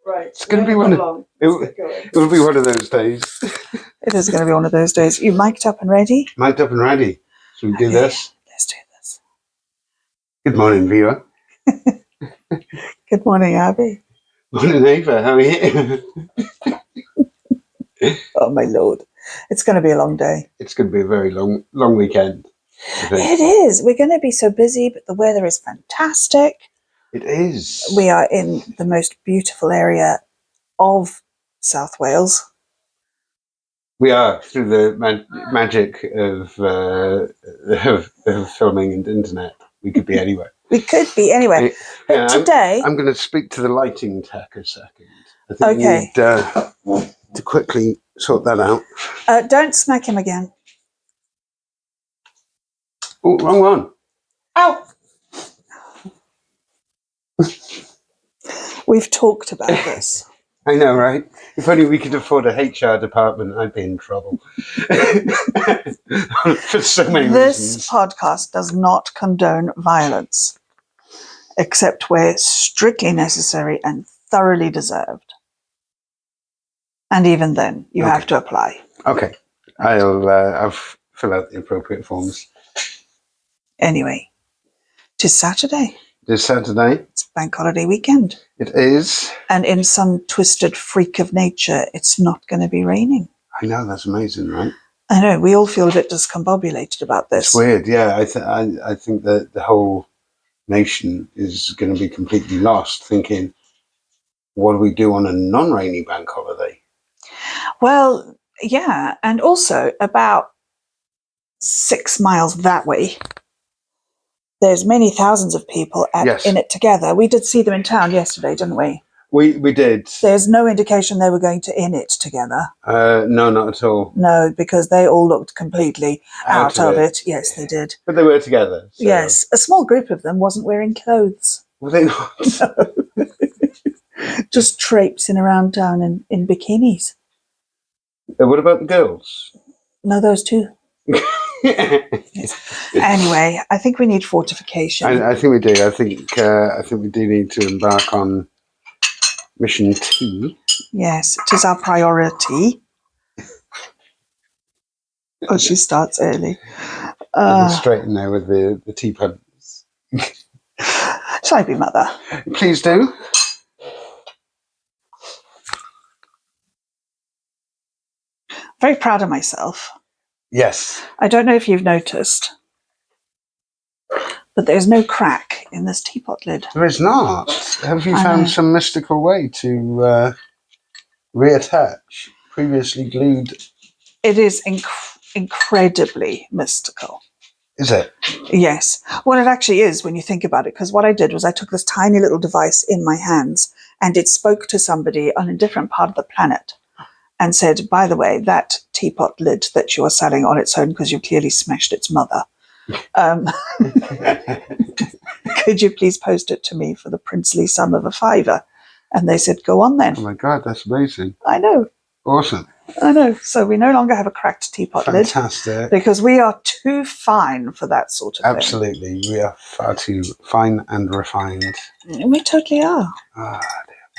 Right. It's going to be one of it will be one of those days. It is going to be one of those days. You mic'd up and ready? Mic'd up and ready. Should we do this? Let's do this. Good morning, viewer. Good morning, Abi. Morning, Ava. How are you? Oh my lord, it's going to be a long day. It's going to be a very long weekend. I think. It is. We're going to be so busy, but the weather is fantastic. It is. We are in the most beautiful area of South Wales. We are, through the magic of filming and internet. We could be anywhere. We could be anywhere. But today... I'm going to speak to the lighting tech a second. I think okay. we need to quickly sort that out. Don't smack him again. Oh, wrong one. Ow! We've talked about this. I know, right? If only we could afford a HR department, I'd be in trouble. For so many reasons. This podcast does not condone violence, except where strictly necessary and thoroughly deserved. And even then, you have to apply. Okay. I'll fill out the appropriate forms. Anyway, it is Saturday. It is Saturday. It's bank holiday weekend. It is. And in some twisted freak of nature, it's not going to be raining. I know, that's amazing, right? I know, we all feel a bit discombobulated about this. It's weird, yeah. I think that the whole nation is going to be completely lost, thinking, what do we do on a non-rainy bank holiday? Well, yeah, and also about 6 miles that way, there's many thousands of people in it together. We did see them in town yesterday, didn't we? We did. There's no indication they were going to in it together. No, not at all. No, because they all looked completely out of it. Yes, they did. But they were together. So. Yes, a small group of them wasn't wearing clothes. Were they not? No. Just traipsing around town in bikinis. What about the girls? No, those two. Yes. Anyway, I think we need fortification. I think we do. I think we do need to embark on mission T. Yes, it is our priority. Oh, she starts early. Straight in there with the teapots. Shall I be mother? Please do. Very proud of myself. Yes. I don't know if you've noticed, but there's no crack in this teapot lid. There is not. Have you found some mystical way to reattach previously glued? It is incredibly mystical. Is it? Yes. Well, it actually is when you think about it, because what I did was I took this tiny little device in my hands and it spoke to somebody on a different part of the planet and said, by the way, that teapot lid that you are selling on its own because you clearly smashed its mother, could you please post it to me for the princely sum of £5? And they said, go on then. Oh my God, that's amazing. I know. Awesome. I know. So we no longer have a cracked teapot lid. Fantastic. Because we are too fine for that sort of thing. Absolutely. We are far too fine and refined. We totally are. Ah,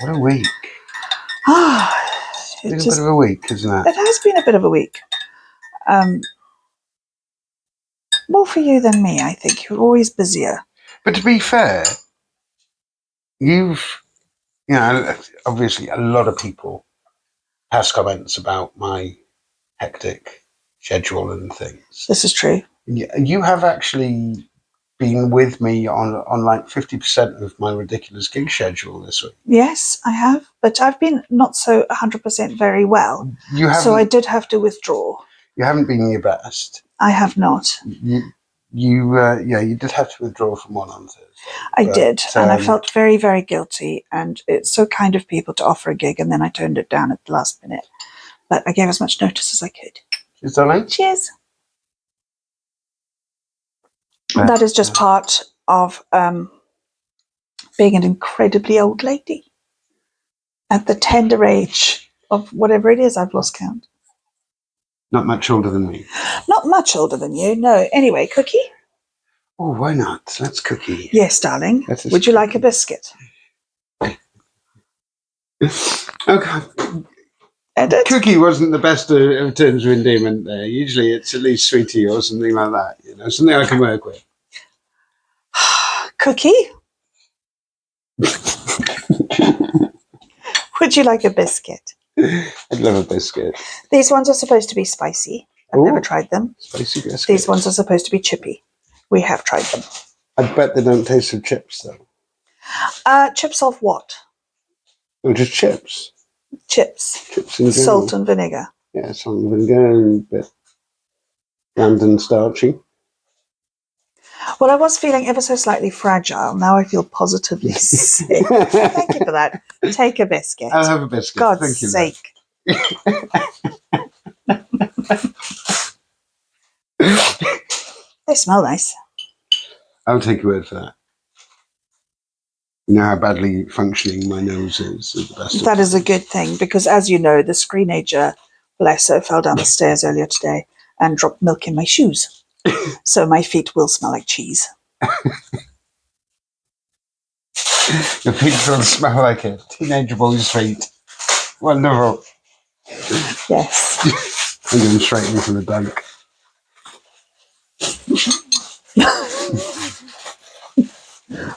what a week. It's been a bit of a week, isn't it? It has been a bit of a week. More for you than me, I think. You're always busier. But to be fair, obviously a lot of people pass comments about my hectic schedule and things. This is true. You have actually been with me on like 50% of my ridiculous gig schedule this week. Yes, I have. But I've been not so 100% very well. So I did have to withdraw. You haven't been your best. I have not. You did have to withdraw from one on Thursday. I did, and I felt very, very guilty. And it's so kind of people to offer a gig, and then I turned it down at the last minute. But I gave as much notice as I could. Cheers, darling. Cheers. That is just part of being an incredibly old lady at the tender age of whatever it is. I've lost count. Not much older than me. Not much older than you, no. Anyway, cookie? Oh, why not? Let's cookie. Yes, darling. Would you like a biscuit? Okay. Edit. Cookie wasn't the best of terms of endearment there. Usually it's at least sweetie or something like that, something I can work with. Cookie? Would you like a biscuit? I'd love a biscuit. These ones are supposed to be spicy. I've never tried them. Spicy biscuit. These ones are supposed to be chippy. We have tried them. I bet they don't taste of chips, though. Chips of what? Or just chips. Chips. Chips in general. Salt and vinegar. Yeah, salt and vinegar and a bit bland and starchy. Well, I was feeling ever so slightly fragile. Now I feel positively sick. Thank you for that. Take a biscuit. I'll have a biscuit. God's Thank you, sake. They smell nice. I'll take your word for that. You know how badly functioning my nose is at the best of That is a good thing because, as you know, the screenager, bless her, fell down the stairs earlier today and dropped milk in my shoes. So my feet will smell like cheese. Your feet will smell like a teenage boy's feet. Wonderful. Yes. I'm going straight into the dunk.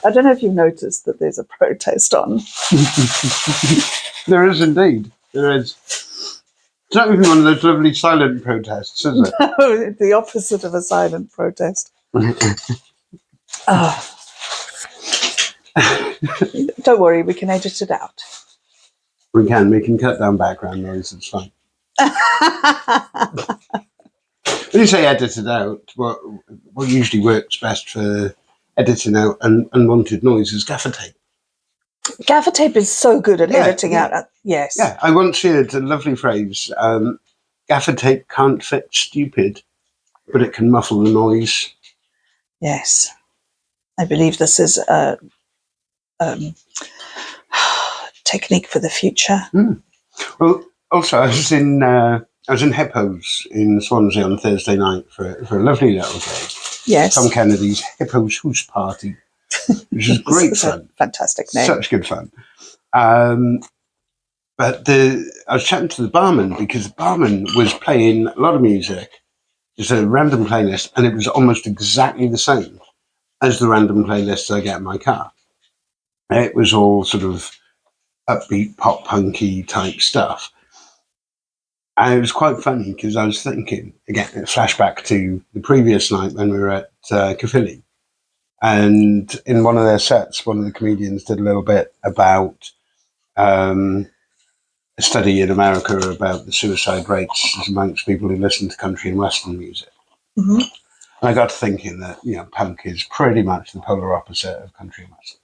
I don't know if you've noticed that there's a protest on. There is indeed. There is. It's not even one of those lovely silent protests, is it? No, the opposite of a silent protest. Oh. Don't worry, we can edit it out. We can cut down background noise, it's fine. When you say edit it out, what usually works best for editing out unwanted noise is gaffer tape. Gaffer tape is so good at editing out. Yes. Yeah, I once heard a lovely phrase, gaffer tape can't fit stupid, but it can muffle the noise. Yes. I believe this is a technique for the future. Well, also, I was in Hippos in Swansea on Thursday night for a lovely little gig. Yes. Tom Kennedy's Hippos House Party, which is great fun. Fantastic name. Such good fun. But I was chatting to the barman because the barman was playing a lot of music, just a random playlist, and it was almost exactly the same as the random playlists I get in my car. It was all sort of upbeat, pop punky type stuff. And it was quite funny because I was thinking, again, a flashback to the previous night when we were at Caerphilly. And in one of their sets, one of the comedians did a little bit about a study in America about the suicide rates amongst people who listen to country and Western music. Mm-hmm. And I got to thinking that, punk is pretty much the polar opposite of country and Western.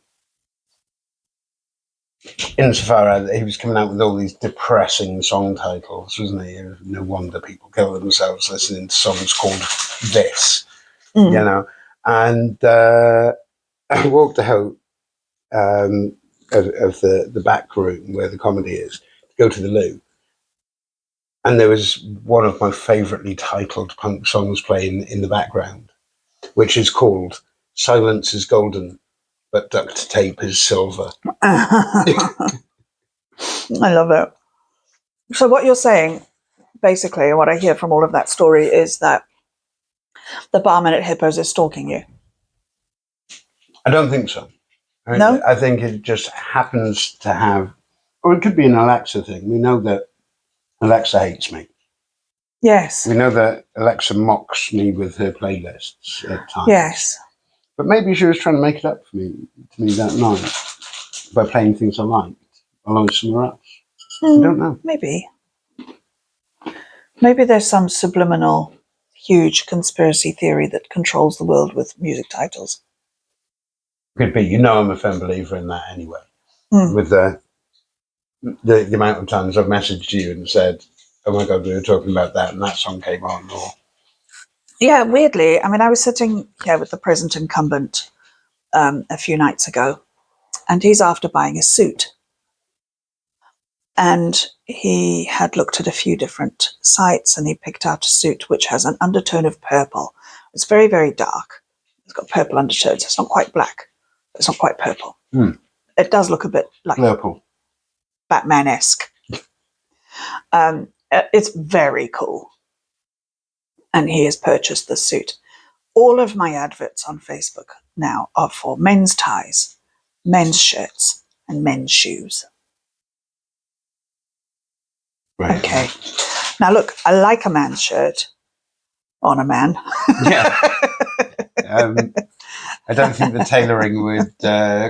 Insofar as he was coming out with all these depressing song titles, wasn't he? No wonder people kill themselves listening to songs called this, And I walked out of the back room where the comedy is to go to the loo. And there was one of my favouritely titled punk songs playing in the background, which is called Silence is Golden, but Duct Tape is Silver. I love it. So what you're saying, basically, and what I hear from all of that story is that the barman at Hippos is stalking you. I don't think so. No? I think it just happens to have, or it could be an Alexa thing. We know that Alexa hates me. Yes. We know that Alexa mocks me with her playlists at times. Yes. But maybe she was trying to make it up to me that night by playing things I liked while I was somewhere else. I don't know. Maybe there's some subliminal, huge conspiracy theory that controls the world with music titles. Could be. I'm a firm believer in that anyway. With the amount of times I've messaged you and said, oh my God, we were talking about that and that song came on. Or yeah, weirdly. I mean, I was sitting here with the present incumbent a few nights ago, and he's after buying a suit. And he had looked at a few different sites and he picked out a suit which has an undertone of purple. It's very, very dark. It's got purple undertones. It's not quite black. It's not quite purple. It does look a bit like purple. Batman-esque. It's very cool. And he has purchased the suit. All of my adverts on Facebook now are for men's ties, men's shirts, and men's shoes. Right. Okay. Now look, I like a man's shirt on a man. Yeah. I don't think the tailoring would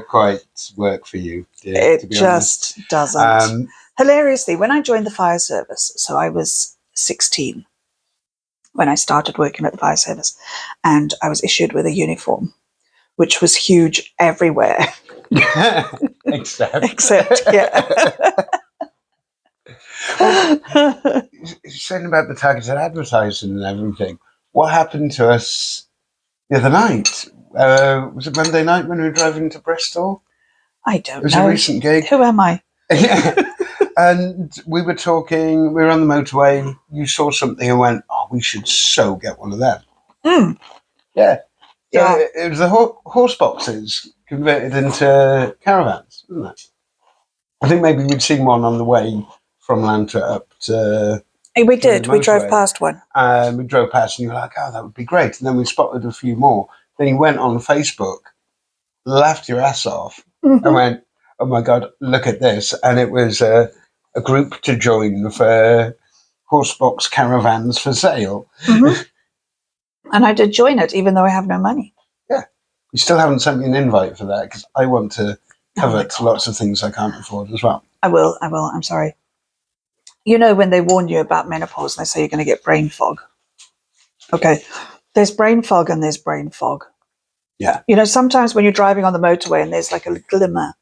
quite work for you. It just doesn't. Hilariously, when I joined the fire service, so I was 16 when I started working at the fire service, and I was issued with a uniform, which was huge everywhere. Except, yeah. Well, you're saying about the targeted advertising and everything. What happened to us the other night? Was it Monday night when we were driving to Bristol? I don't know. It was a recent gig. Who am I? Yeah. And we were talking, we were on the motorway, you saw something and went, oh, we should so get one of them. Mm. Yeah. So Yeah. it was the horse boxes converted into caravans, wasn't it? I think maybe we'd seen one on the way from Lantra up to... We did. We drove past one. We drove past and you were like, oh, that would be great. And then we spotted a few more. Then you went on Facebook, laughed your ass off, and went, oh my God, look at this. And it was a group to join for horsebox caravans for sale. Mm-hmm. And I did join it, even though I have no money. Yeah. You still haven't sent me an invite for that because I want to covet lots of things I can't afford as well. I will. I'm sorry. You know, when they warn you about menopause and they say you're going to get brain fog. Okay. There's brain fog and there's brain fog. Yeah. You know, sometimes when you're driving on the motorway and there's like a glimmer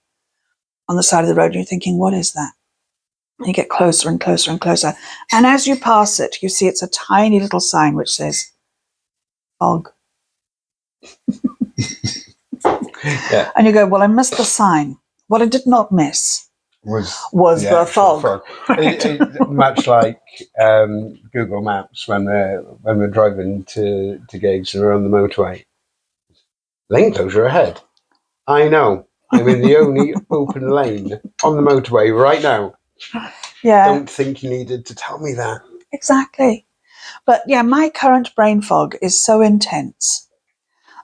on the side of the road, and you're thinking, what is that? And you get closer and closer and closer. And as you pass it, you see it's a tiny little sign which says, fog. Yeah. And you go, well, I missed the sign. What I did not miss was the fog. Much like Google Maps when we're driving to gigs and we're on the motorway. Lane closure ahead. I know. I'm in the only open lane on the motorway right now. Yeah. Don't think you needed to tell me that. Exactly. But yeah, my current brain fog is so intense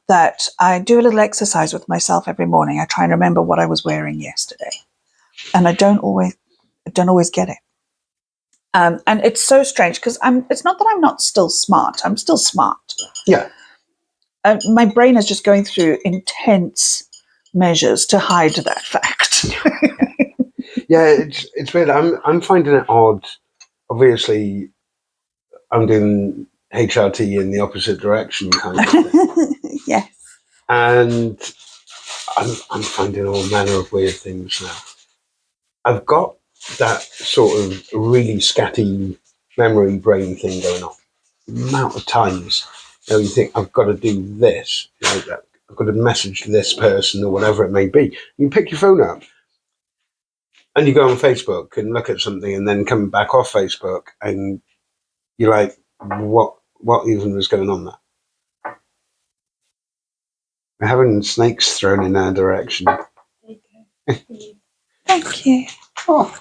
that I do a little exercise with myself every morning. I try and remember what I was wearing yesterday. And I don't always get it. And it's so strange because it's not that I'm not still smart. I'm still smart. Yeah. My brain is just going through intense measures to hide that fact. Yeah, it's weird. I'm finding it odd. Obviously, I'm doing HRT in the opposite direction kind of thing. Yes. And I'm finding all manner of weird things now. I've got that sort of really scatty memory brain thing going on. The amount of times you think I've got to do this, I've got to message this person or whatever it may be. You pick your phone up and you go on Facebook and look at something and then come back off Facebook and you're like, what even was going on there? We're having snakes thrown in our direction. Thank you. Oh,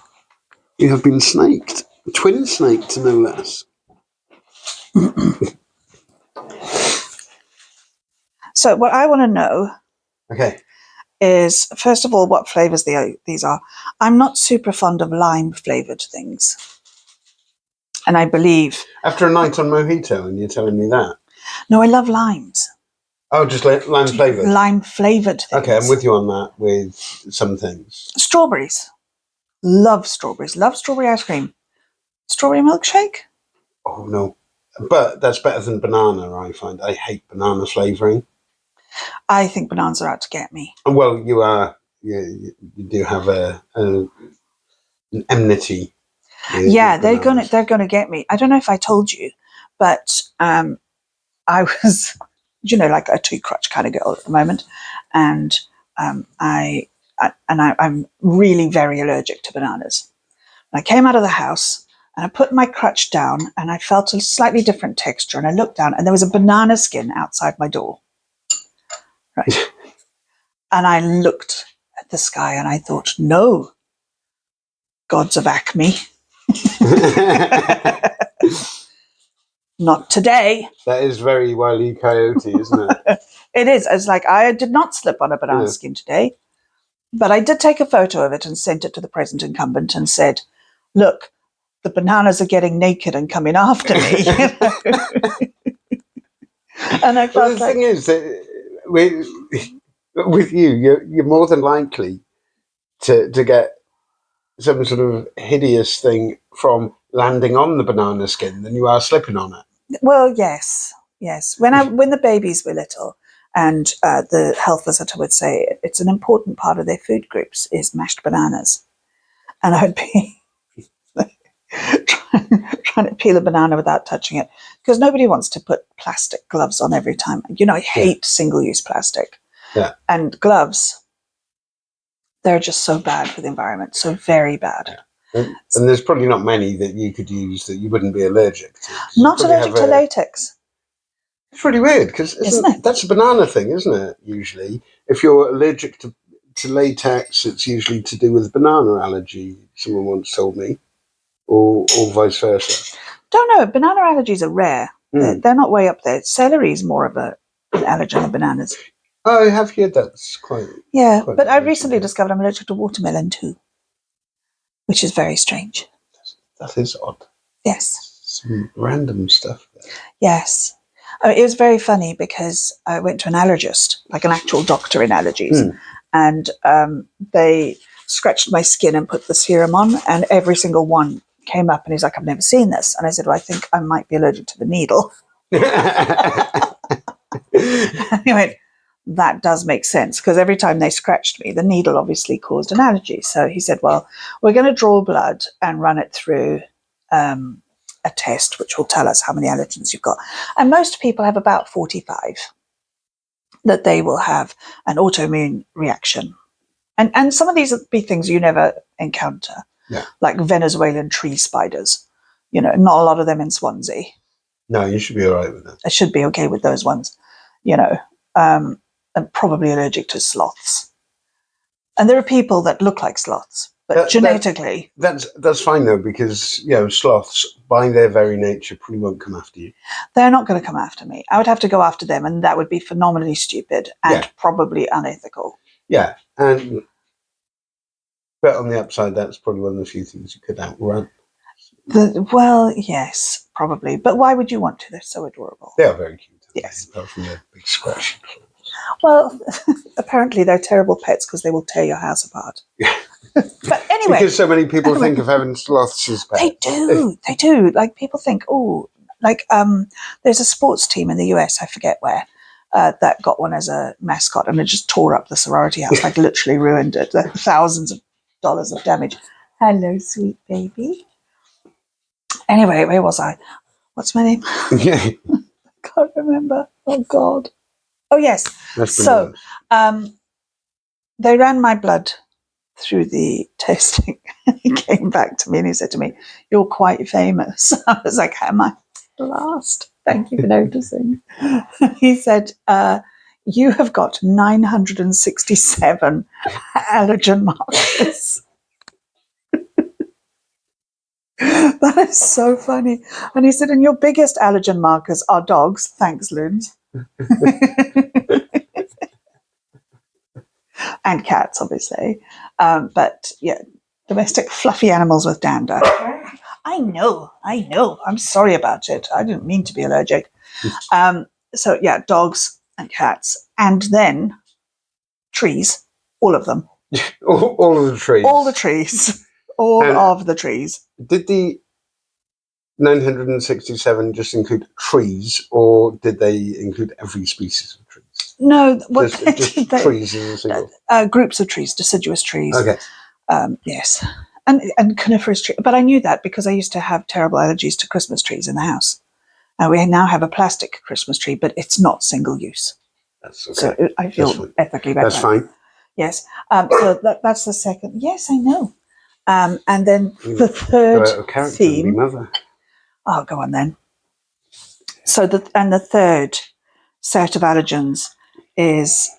you have been snaked. Twin snaked, no less. So what I want to know is, first of all, what flavours these are. I'm not super fond of lime-flavoured things. And I believe... After a night on mojito, and you're telling me that? No, I love limes. Oh, just lime-flavoured? Lime-flavoured things. Okay, I'm with you on that with some things. Strawberries. Love strawberries. Love strawberry ice cream. Strawberry milkshake? Oh, no. But that's better than banana, I find. I hate banana flavouring. I think bananas are out to get me. Well, you are. You do have an enmity. Yeah, they're gonna get me. I don't know if I told you, but I was, like a two crutch kind of girl at the moment, and I'm really very allergic to bananas. And I came out of the house and I put my crutch down and I felt a slightly different texture, and I looked down and there was a banana skin outside my door. Right. And I looked at the sky and I thought, no, gods of Acme. Not today. That is very Wile E. Coyote, isn't it? It is. It's like, I did not slip on a banana skin today, but I did take a photo of it and sent it to the present incumbent and said, look, the bananas are getting naked and coming after me. And I felt the thing is that with you, you're more than likely to get some sort of hideous thing from landing on the banana skin than you are slipping on it. Well, yes. When the babies were little, and the health visitor would say it's an important part of their food groups is mashed bananas, and I'd be trying to peel a banana without touching it, because nobody wants to put plastic gloves on every time. I hate single-use plastic. Yeah. And gloves, they're just so bad for the environment, so very bad. And there's probably not many that you could use that you wouldn't be allergic to. Not allergic to latex. It's really weird, because that's a banana thing, isn't it, usually? If you're allergic to latex, it's usually to do with banana allergy, someone once told me, or vice versa. Don't know. Banana allergies are rare. They're not way up there. Celery is more of an allergen than bananas. Oh, I have heard that's quite... Yeah, but I recently discovered I'm allergic to watermelon too, which is very strange. That is odd. Yes. Some random stuff there. Yes. It was very funny because I went to an allergist, like an actual doctor in allergies, and they scratched my skin and put the serum on, and every single one came up, and he's like, I've never seen this. And I said, well, I think I might be allergic to the needle. And he went, that does make sense, because every time they scratched me, the needle obviously caused an allergy. So he said, well, we're going to draw blood and run it through a test which will tell us how many allergens you've got. And most people have about 45 that they will have an autoimmune reaction. And some of these will be things you never encounter, like Venezuelan tree spiders. Not a lot of them in Swansea. No, you should be all right with that. I should be okay with those ones, I'm probably allergic to sloths. And there are people that look like sloths, but genetically... That's fine, though, because, sloths, by their very nature, probably won't come after you. They're not going to come after me. I would have to go after them, and that would be phenomenally stupid and probably unethical. Yeah, but on the upside, that's probably one of the few things you could outrun. Well, yes, probably. But why would you want to? They're so adorable. They are very cute. Yes. Apart from their big scratchy claws. Well, apparently they're terrible pets because they will tear your house apart. But anyway. Because so many people think of having sloths as pets. They do. Like, people think, there's a sports team in the US, I forget where, that got one as a mascot, and it just tore up the sorority house, like literally ruined it. Thousands of dollars of damage. Hello, sweet baby. Anyway, where was I? What's my name? Yeah. Can't remember. Oh, God. Oh, yes. So they ran my blood through the testing. He came back to me and he said to me, you're quite famous. I was like, am I? Last. Thank you for noticing. He said, you have got 967 allergen markers. That is so funny. And he said, and your biggest allergen markers are dogs. Thanks, Loons. And cats, obviously. But yeah, domestic fluffy animals with dander. I know. I'm sorry about it. I didn't mean to be allergic. So yeah, dogs and cats. And then trees, all of them. all of the trees. All the trees. All of the trees. Did the 967 just include trees, or did they include every species of trees? No, just trees in a single. Groups of trees, deciduous trees. Okay. Yes, and coniferous trees. But I knew that because I used to have terrible allergies to Christmas trees in the house. We now have a plastic Christmas tree, but it's not single use. That's okay. So I feel ethically better. That's fine. Yes. So that's the second. Yes, I know. And then the third theme. Mother. Oh, go on then. So the third set of allergens is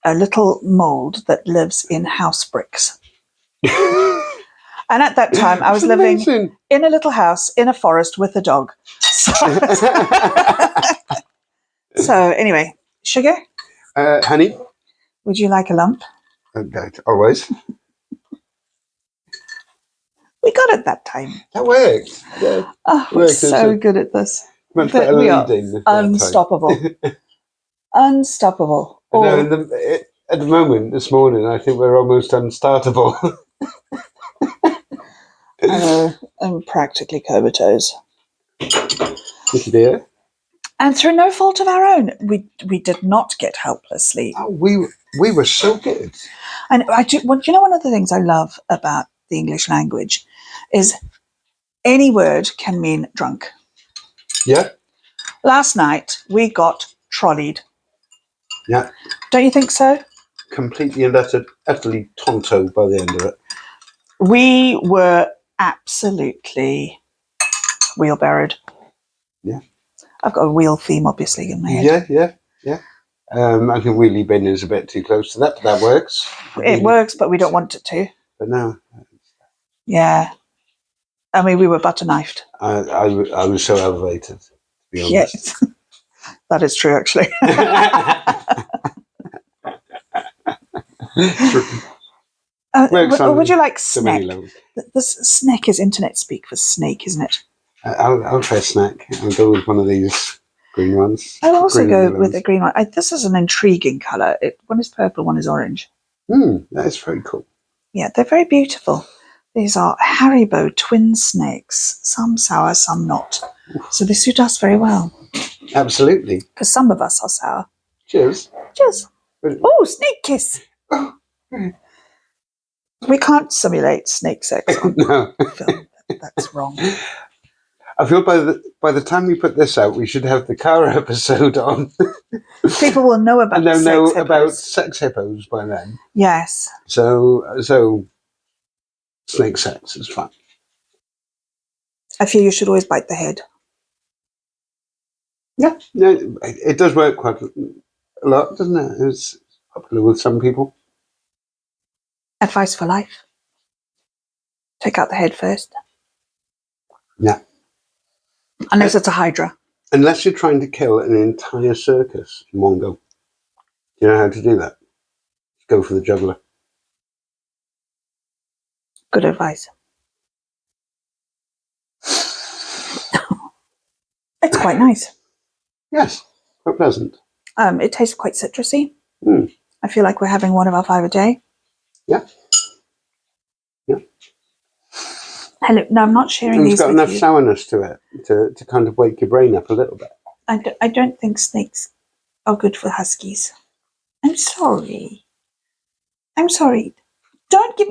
a little mold that lives in house bricks. And at that time, I was It's living amazing. in a little house in a forest with a dog. So, so anyway, sugar, Honey, would you like a lump? always. We got it that time. That works. Yeah, Oh, we're works. so good at this. Much But better we are leading. that unstoppable. Unstoppable. time. No, at the moment, this morning, I think we're almost unstartable. I know, I'm practically comatose. Dear. And through no fault of our own, we did not get helpless sleep. Oh, we were so good. And you know, one of the things I love about the English language is any word can mean drunk. Yeah, Last night we got trolleyed. yeah. Don't you think so? Completely and utterly tonto by the end of it. We were absolutely wheelbarrowed. Yeah. I've got a wheel theme, obviously, in my head. Yeah. I think wheelie bin is a bit too close to that, but that works. It works, but we don't want it to. But no, Yeah. I mean, we were butter knifed. I was so elevated, to be honest. Yes. That is true, actually. Would you like so many snack? levels. This snack is internet speak for snake, isn't it? I'll try snack. I'll go with one of these green ones. I'll also Green go ones. with a green one. This is an intriguing colour. One is purple, one is orange. That is very cool. Yeah, they're very beautiful. These are Haribo twin snakes. Some sour, some not. So they suit us very well. Absolutely. Because some of us are sour. Cheers. Cheers. Oh, snake kiss. Oh. We can't simulate snake sex on No. film. That's wrong. I feel by the time we put this out, we should have the car episode on. People will know about and they'll know sex about hippos. sex hippos by then. Yes. So snake sex is fun. I feel you should always bite the head. Yeah, it does work quite a lot, doesn't it? It's popular with some people. Advice for life. Take out the head first. Yeah. Unless it's a hydra. Unless you're trying to kill an entire circus in one go. Do you know how to do that? Go for the juggler. Good advice. It's quite nice. Yes, quite pleasant. It tastes quite citrusy. Mm. I feel like we're having one of our 5 a day. Yeah. Hello. No, I'm not sharing And these it's got with enough you. sourness to it to kind of wake your brain up a little bit. I don't think snakes are good for huskies. I'm sorry. Don't give...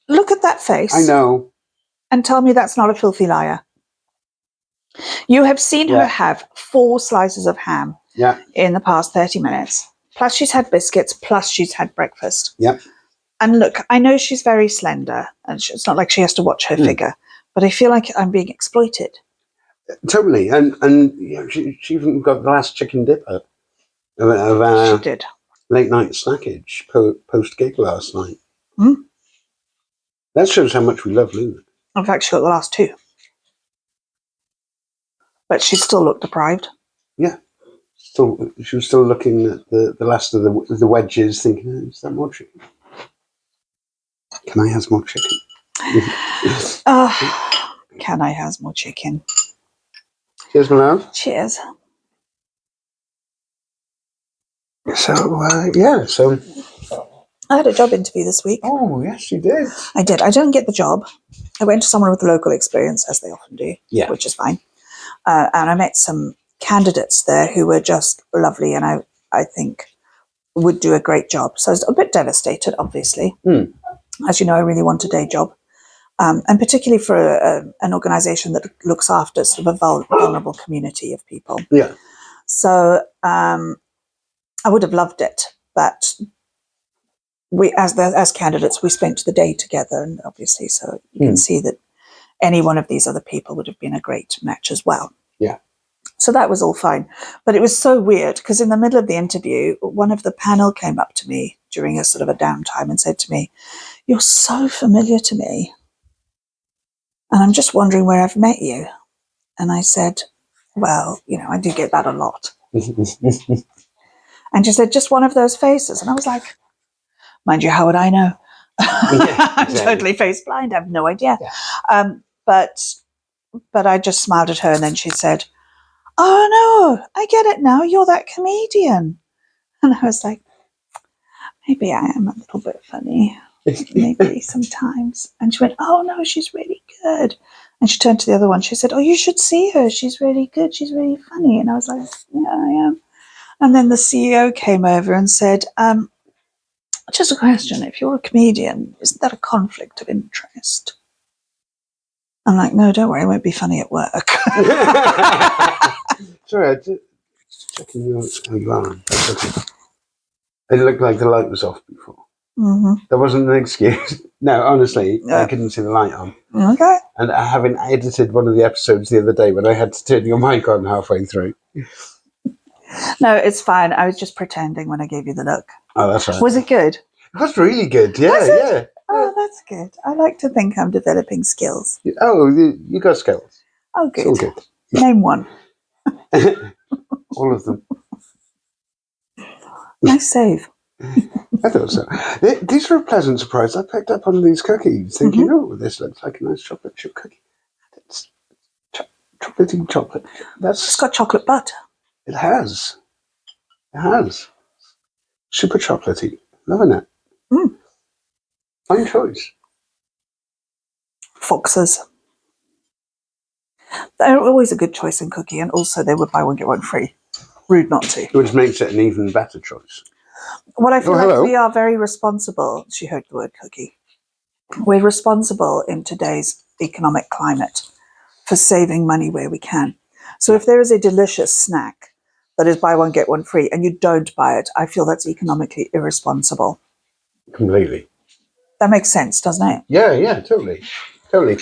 Look at that face. I know. And tell me that's not a filthy liar. You have seen her have 4 slices of ham in the past 30 minutes. Plus she's had biscuits, plus she's had breakfast. Yep. And look, I know she's very slender, and it's not like she has to watch her figure, but I feel like I'm being exploited. Totally. And you know, she even got the last chicken dipper of She did. late night snackage post gig last night. Mm. That shows how much we love Luna. In fact, she got the last 2. But she still looked deprived. Yeah. She was still looking at the last of the wedges, thinking, oh, is that more chicken? Can I have more chicken? Can I have more chicken? Cheers, my love. Cheers. So I had a job interview this week. Oh, yes, you did. I did. I didn't get the job. I went to someone with local experience, as they often do, which is fine. And I met some candidates there who were just lovely, and I think would do a great job. So I was a bit devastated, obviously. As you know, I really want a day job. And particularly for an organisation that looks after sort of a vulnerable community of people. Yeah. So I would have loved it, but we, as candidates, we spent the day together, and obviously, so you can see that any one of these other people would have been a great match as well. Yeah. So that was all fine. But it was so weird because in the middle of the interview, one of the panel came up to me during a sort of a downtime and said to me, "You're so familiar to me." and I'm just wondering where I've met you. And I said, well, I do get that a lot. And she said, just one of those faces. And I was like, mind you, how would I know? Yeah, I'm exactly. totally face blind. I have no idea. Yeah. But I just smiled at her, and then she said, oh, no, I get it now. You're that comedian. And I was like, maybe I am a little bit funny. Maybe sometimes. And she went, oh, no, she's really good. And she turned to the other one. She said, oh, you should see her. She's really good. She's really funny. And I was like, yeah, I am. And then the CEO came over and said, just a question. If you're a comedian, isn't that a conflict of interest? I'm like, no, don't worry. I won't be funny at work. Sorry, I just checking your alarm. That's okay. It looked like the light was off before. Mm-hmm. That wasn't an excuse. No, honestly, I couldn't see the light on. Okay. And having edited one of the episodes the other day when I had to turn your mic on halfway through. No, it's fine. I was just pretending when I gave you the look. Oh, that's right. Was it good? It was really good. Yeah, Was it? yeah. Oh, that's good. I like to think I'm developing skills. Oh, you got skills. Oh, It's all good. good. Name one. All of them. Nice save. I thought so. These were a pleasant surprise. I picked up on these cookies thinking, oh, this looks like a nice chocolate chip cookie. It's chocolatey chocolate. It's got chocolate butter. It has. It has. Super chocolatey. Loving it. Mm. Fine choice. Foxes. They're always a good choice in cookie, and also they would buy one, get one free. Rude not to. Which makes it an even better choice. Well, I feel like hello. we are very responsible. She heard the word cookie. We're responsible in today's economic climate for saving money where we can. So if there is a delicious snack that is buy one, get one free, and you don't buy it, I feel that's economically irresponsible. Completely. That makes sense, doesn't it? Yeah, totally. Totally.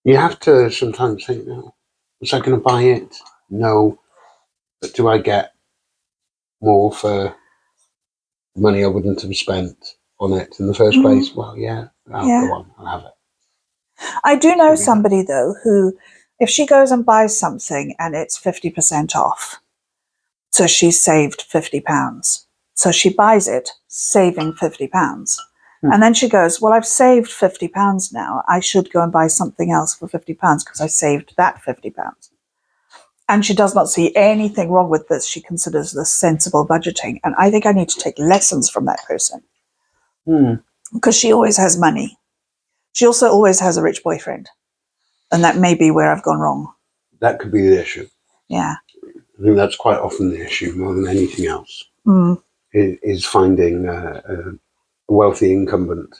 You have to sometimes think, no, was I going to buy it? No. But do I get more for the money I wouldn't have spent on it in the first place? Well, yeah. Go on, I'll have it. I do know somebody, though, who, if she goes and buys something and it's 50% off, so she's saved £50. So she buys it, saving £50. And then she goes, well, I've saved £50 now. I should go and buy something else for £50 because I saved that £50. And she does not see anything wrong with this. She considers this sensible budgeting. And I think I need to take lessons from that person because she always has money. She also always has a rich boyfriend. And that may be where I've gone wrong. That could be the issue. Yeah. I think that's quite often the issue more than anything else, is finding a wealthy incumbent.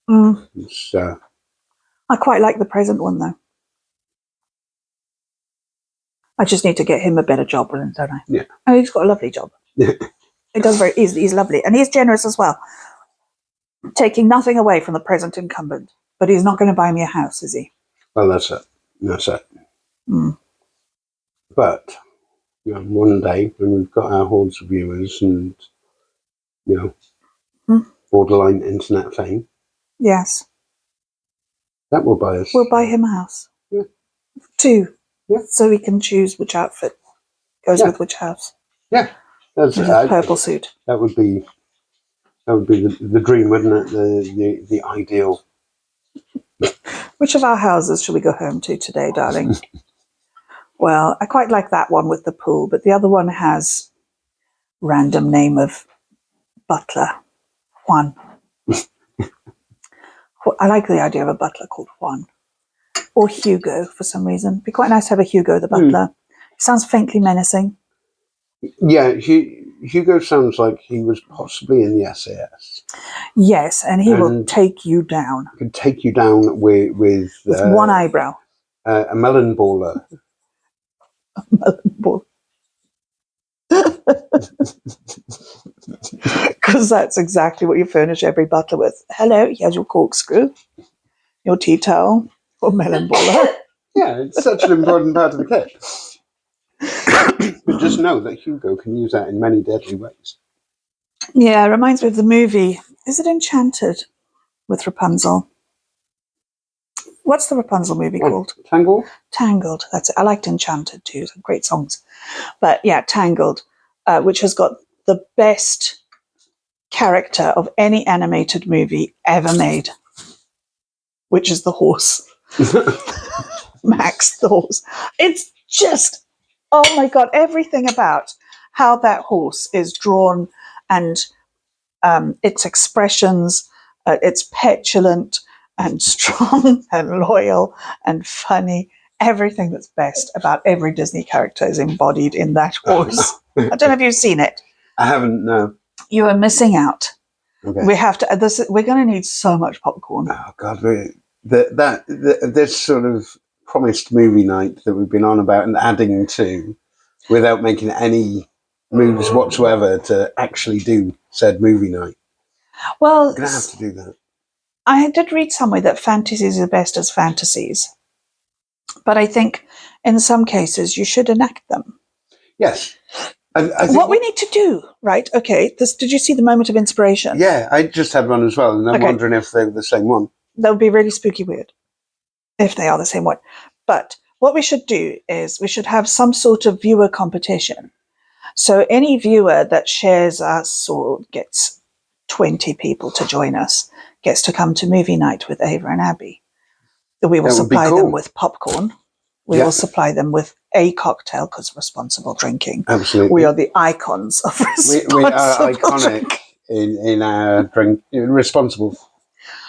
I quite like the present one, though. I just need to get him a better job, don't I? Yeah. Oh, he's got a lovely job. He does he's lovely. And he's generous as well. Taking nothing away from the present incumbent. But he's not going to buy me a house, is he? Well, that's it. But one day when we've got our hordes of viewers and borderline internet fame, yes, that will buy us. We'll buy him a house. Yeah. 2. Yeah. So he can choose which outfit goes with which house. Yeah, that's his purple suit. That would be the dream, wouldn't it? The ideal. Which of our houses should we go home to today, darling? Well, I quite like that one with the pool, but the other one has random name of butler, Juan. I like the idea of a butler called Juan. Or Hugo, for some reason. It'd be quite nice to have a Hugo the butler. He sounds faintly menacing. Yeah, Hugo sounds like he was possibly in the SAS. Yes, and he will take you down. He could take you down with one eyebrow. A melon baller. A melon ball. Because that's exactly what you furnish every butler with. Hello, here's your corkscrew, your tea towel, or melon baller. Yeah, it's such an important part of the kit. But just know that Hugo can use that in many deadly ways. Yeah, it reminds me of the movie. Is it Enchanted with Rapunzel? What's the Rapunzel movie called? Tangled? Tangled. That's it. I liked Enchanted too. Some great songs. But yeah, Tangled, which has got the best character of any animated movie ever made, which is the horse. Max the horse. It's just, oh my God, everything about how that horse is drawn and its expressions, it's petulant and strong and loyal and funny. Everything that's best about every Disney character is embodied in that horse. I don't know if you've seen it. I haven't, no. You are missing out. Okay. We have to. We're going to need so much popcorn. Oh God, this sort of promised movie night that we've been on about and adding to, without making any moves whatsoever to actually do said movie night. Well, I'm gonna have to do that. I did read somewhere that fantasies are best as fantasies, but I think in some cases you should enact them. Yes. I think what we need to do, right? Okay, did you see the moment of inspiration? Yeah, I just had one as well, and I'm wondering if they're the same one. That would be really spooky weird if they are the same one. But what we should do is we should have some sort of viewer competition. So any viewer that shares us or gets 20 people to join us gets to come to movie night with Ava and Abi. We will supply them with popcorn. We will supply them with a cocktail because responsible drinking. Absolutely. We are the icons of responsible we are iconic drinking. in our drink, responsible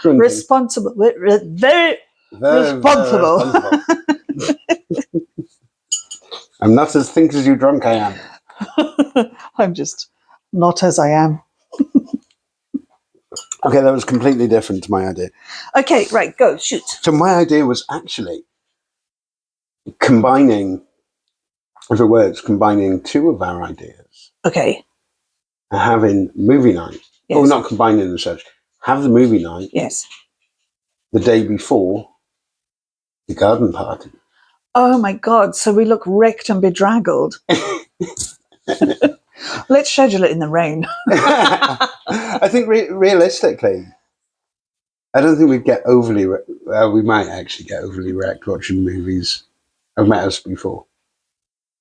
drinking. Responsible. Very responsible. I'm not as think as you drunk I am. I'm just not as I am. Okay, that was completely different to my idea. Okay, right, go, shoot. So my idea was actually combining, if it works, combining two of our ideas. Okay. And having movie night. Yes. Oh, not combining them such. Have the movie night. Yes. The day before the garden party. Oh my God, so we look wrecked and bedraggled. Let's schedule it in the rain. I think realistically, I don't think we'd get overly. We might actually get overly wrecked watching movies. I've met us before.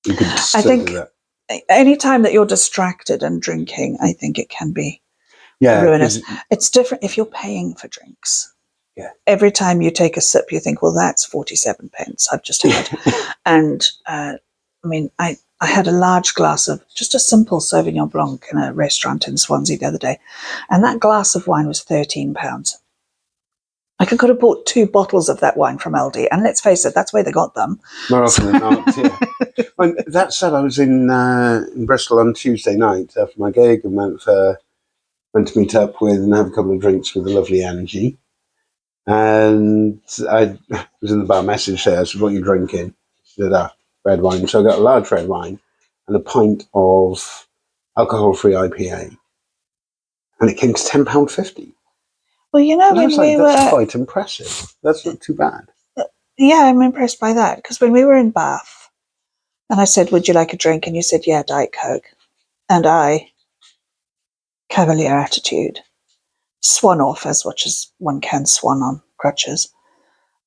You could I think do that. Any time that you're distracted and drinking, I think it can be ruinous. It's different if you're paying for drinks. Yeah. Every time you take a sip, you think, well, that's 47 pence I've just had. And I mean, I had a large glass of just a simple Sauvignon Blanc in a restaurant in Swansea the other day. And that glass of wine was £13. I could have bought 2 bottles of that wine from Aldi. And let's face it, that's where they got them. More often than not, yeah. And that said, I was in Bristol on Tuesday night after my gig and went to meet up with and have a couple of drinks with the lovely Angie. And I was in the bar, message there, I said, what are you drinking? She said, red wine. So I got a large red wine and a pint of alcohol-free IPA. And it came to £10.50. Well, you know, that's quite impressive. That's not too bad. Yeah, I'm impressed by that. Because when we were in Bath, and I said, would you like a drink? And you said, yeah, Diet Coke. And I, cavalier attitude, swan off as much as one can swan on crutches,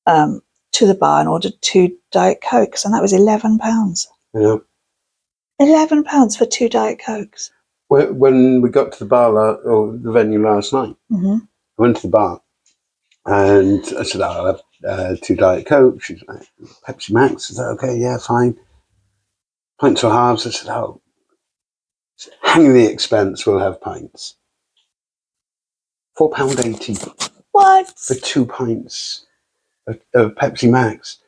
to the bar and ordered 2 Diet Cokes. And that was £11. Yeah. £11 for 2 Diet Cokes. When we got to the bar, or the venue last night, I went to the bar and I said, I'll have 2 Diet Coke. She's like, Pepsi Max. I said, okay, yeah, fine. Pints or halves. I said, hang the expense, we'll have pints. £4.80. What? For 2 pints of Pepsi Max.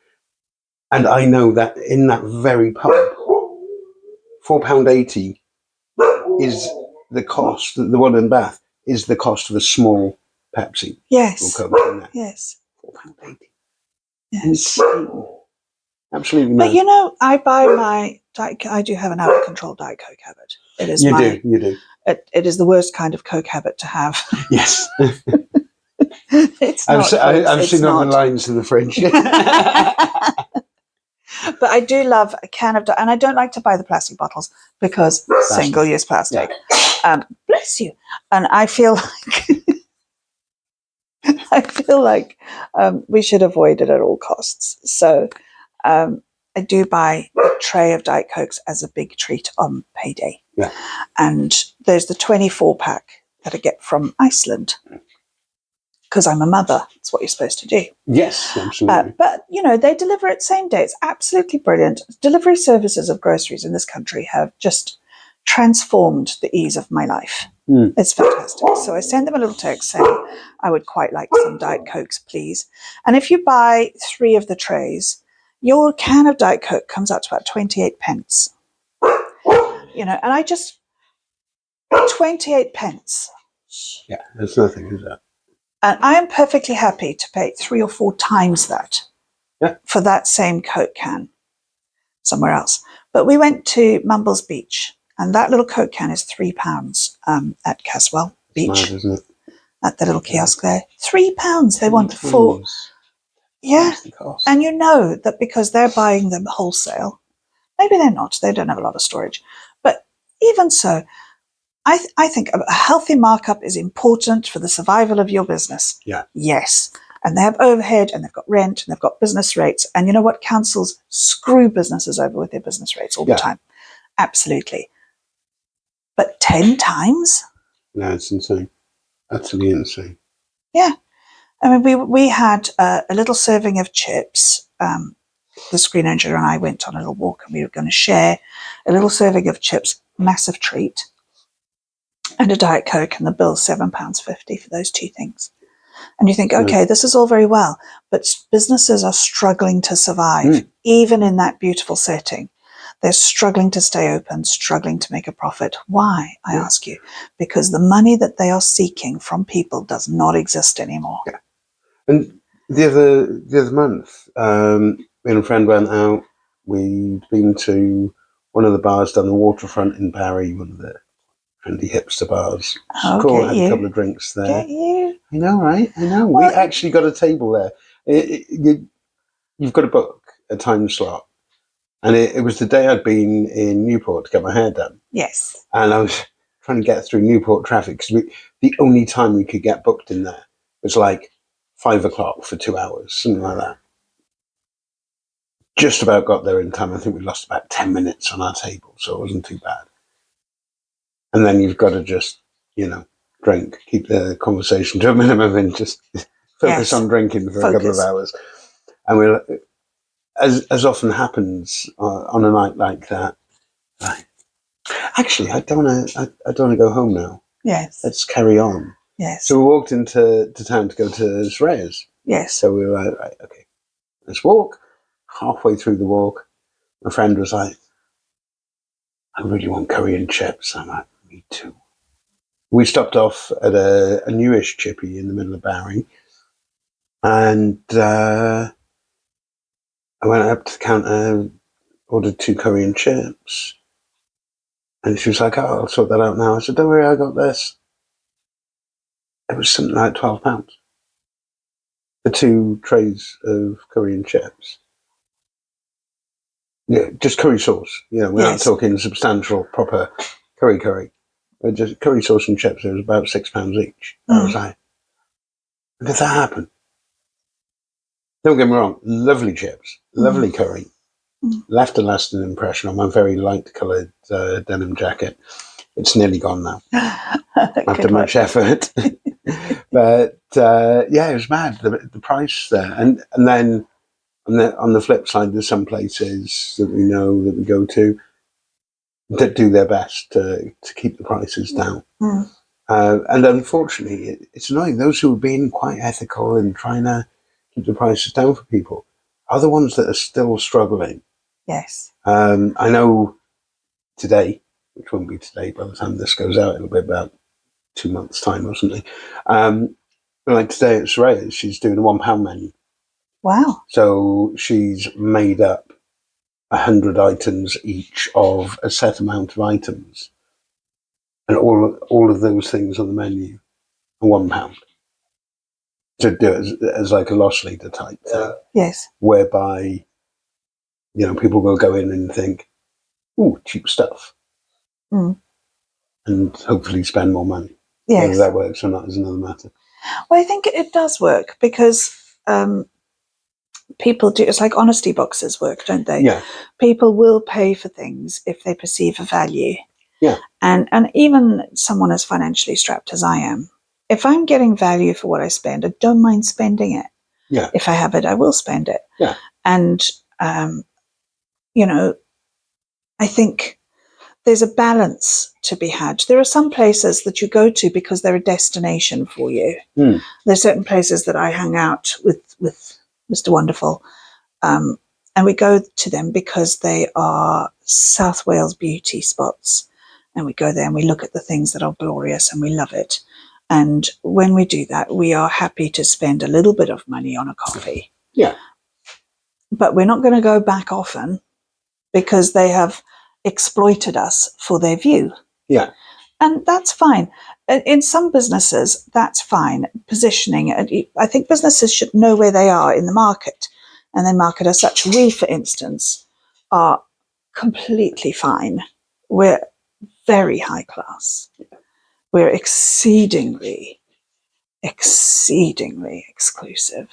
And I know that in that very pub, £4.80 is the cost, the one in Bath, is the cost of a small Pepsi. Yes. Or Coke. Yes. £4.80. Yes. Insane. Absolutely mad. But you know, I buy my Diet Coke. I do have an out-of-control Diet Coke habit. It is You do. It is the worst kind of Coke habit to have. Yes. It's not. I've seen all the lines in the fridge. But I do love a can of, and I don't like to buy the plastic bottles because single-use plastic. Yeah. Bless you. And I feel like I feel like we should avoid it at all costs. So I do buy a tray of Diet Cokes as a big treat on payday. Yeah. And there's the 24 pack that I get from Iceland because I'm a mother. That's what you're supposed to do. Yes, absolutely. But, they deliver it same day. It's absolutely brilliant. Delivery services of groceries in this country have just transformed the ease of my life. It's fantastic. So I send them a little text saying, I would quite like some Diet Cokes, please. And if you buy 3 of the trays, your can of Diet Coke comes out to about 28 pence. And I just, 28 pence. Yeah, it's nothing, is that? And I am perfectly happy to pay 3 or 4 times that for that same Coke can somewhere else. But we went to Mumbles Beach, and that little Coke can is £3 at Caswell Beach. It's mad, isn't it? At the little kiosk there. £3 they want for. Yeah. And you know that because they're buying them wholesale, maybe they're not, they don't have a lot of storage. But even so, I think a healthy markup is important for the survival of your business. Yeah. Yes. And they have overhead and they've got rent and they've got business rates. And you know what? Councils screw businesses over with their business rates all the time. Absolutely. But 10 times? No, it's insane. Utterly insane. Yeah. I mean, we had a little serving of chips. The screen engineer and I went on a little walk and we were going to share a little serving of chips, massive treat, and a Diet Coke, and the bill's £7.50 for those 2 things. And you think, okay, this is all very well, but businesses are struggling to survive, even in that beautiful setting. They're struggling to stay open, struggling to make a profit. Why, I ask you? Because the money that they are seeking from people does not exist anymore. Yeah. And the other month, me and a friend went out. We'd been to one of the bars down the waterfront in Barry, one of the trendy hipster bars. Oh, Cool, had a couple of drinks there. Get you. I know, right? I know. Well, we actually got a table there. You've got to book a time slot. And it was the day I'd been in Newport to get my hair done. Yes. And I was trying to get through Newport traffic because the only time we could get booked in there was like 5 o'clock for 2 hours, something like that. Just about got there in time. I think we lost about 10 minutes on our table, so it wasn't too bad. And then you've got to just, drink, keep the conversation to a minimum and just focus on drinking for a couple of hours. And we're, as often happens on a night like that, actually, I don't want to go home now. Yes. Let's carry on. Yes. So we walked into town to go to Sreyas. Yes. So we were like, right, okay, let's walk. Halfway through the walk, my friend was like, I really want curry and chips. I'm like, me too. We stopped off at a newish chippy in the middle of Barry. And I went up to the counter, ordered 2 curry and chips. And she was like, oh, I'll sort that out now. I said, don't worry, I got this. It was something like £12 for 2 trays of curry and chips. Yeah, just curry sauce. We're not talking substantial, proper curry. Just curry sauce and chips. It was about £6 each. I was like, how did that happen? Don't get me wrong, lovely chips, lovely curry. Left a lasting impression on my very light-coloured denim jacket. It's nearly gone now after much effort. But it was mad, the price there. And then on the flip side, there's some places that we know that we go to that do their best to keep the prices down. And unfortunately, it's annoying. Those who are being quite ethical and trying to keep the prices down for people are the ones that are still struggling. Yes. I know today, which won't be today by the time this goes out, it'll be about 2 months' time or something. Like today at Sreyas, she's doing a £1 menu. Wow. So she's made up 100 items each of a set amount of items. And all of those things on the menu are £1. To do it as like a loss leader type thing. Yes. Whereby, people will go in and think, ooh, cheap stuff. And hopefully spend more money. Yes. Whether that works or not is another matter. Well, I think it does work because people do. It's like honesty boxes work, don't they? Yeah. People will pay for things if they perceive a value. Yeah. And even someone as financially strapped as I am, if I'm getting value for what I spend, I don't mind spending it. Yeah. If I have it, I will spend it. Yeah. And I think there's a balance to be had. There are some places that you go to because they're a destination for you. Mm. There's certain places that I hang out with Mr. Wonderful, and we go to them because they are South Wales beauty spots. And we go there and we look at the things that are glorious and we love it. And when we do that, we are happy to spend a little bit of money on a coffee. Yeah. But we're not going to go back often because they have exploited us for their view. Yeah. And that's fine. In some businesses, that's fine. Positioning, I think businesses should know where they are in the market and then market as such. We, for instance, are completely fine. We're very high class. We're exceedingly exclusive.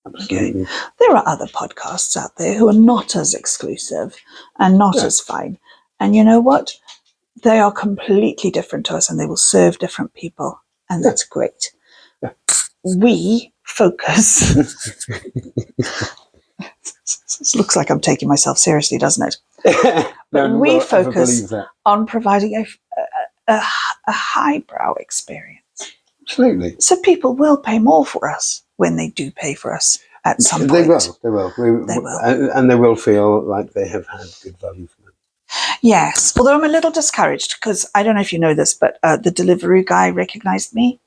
Absolutely. Okay. There are other podcasts out there who are not as exclusive and not as fine. And you know what? They are completely different to us and they will serve different people. And that's great. Yeah. We focus. This looks like I'm taking myself seriously, doesn't it? But we focus on providing a highbrow experience. Absolutely. So people will pay more for us when they do pay for us at some point. They will. They will. And they will feel like they have had good value for them. Yes. Although I'm a little discouraged because I don't know if you know this, but the delivery guy recognized me.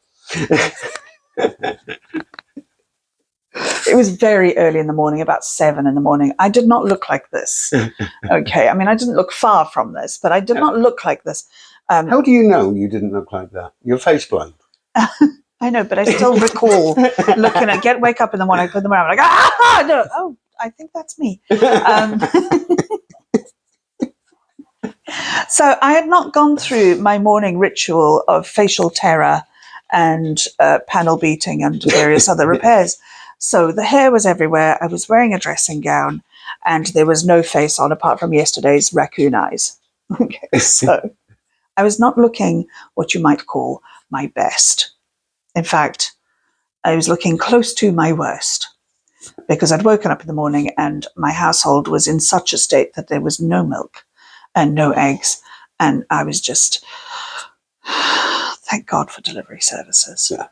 It was very early in the morning, about 7 in the morning. I did not look like this. Okay. I mean, I didn't look far from this, but I did not look like this. How do you know you didn't look like that? You're face blind. I know, but I still recall looking at wake up in the morning, put them around, like, no, oh, I think that's me. So I had not gone through my morning ritual of facial terror and panel beating and various other repairs. So the hair was everywhere. I was wearing a dressing gown and there was no face on apart from yesterday's raccoon eyes. Okay, so I was not looking what you might call my best. In fact, I was looking close to my worst because I'd woken up in the morning and my household was in such a state that there was no milk and no eggs. And I was just, thank God for delivery services. Yeah.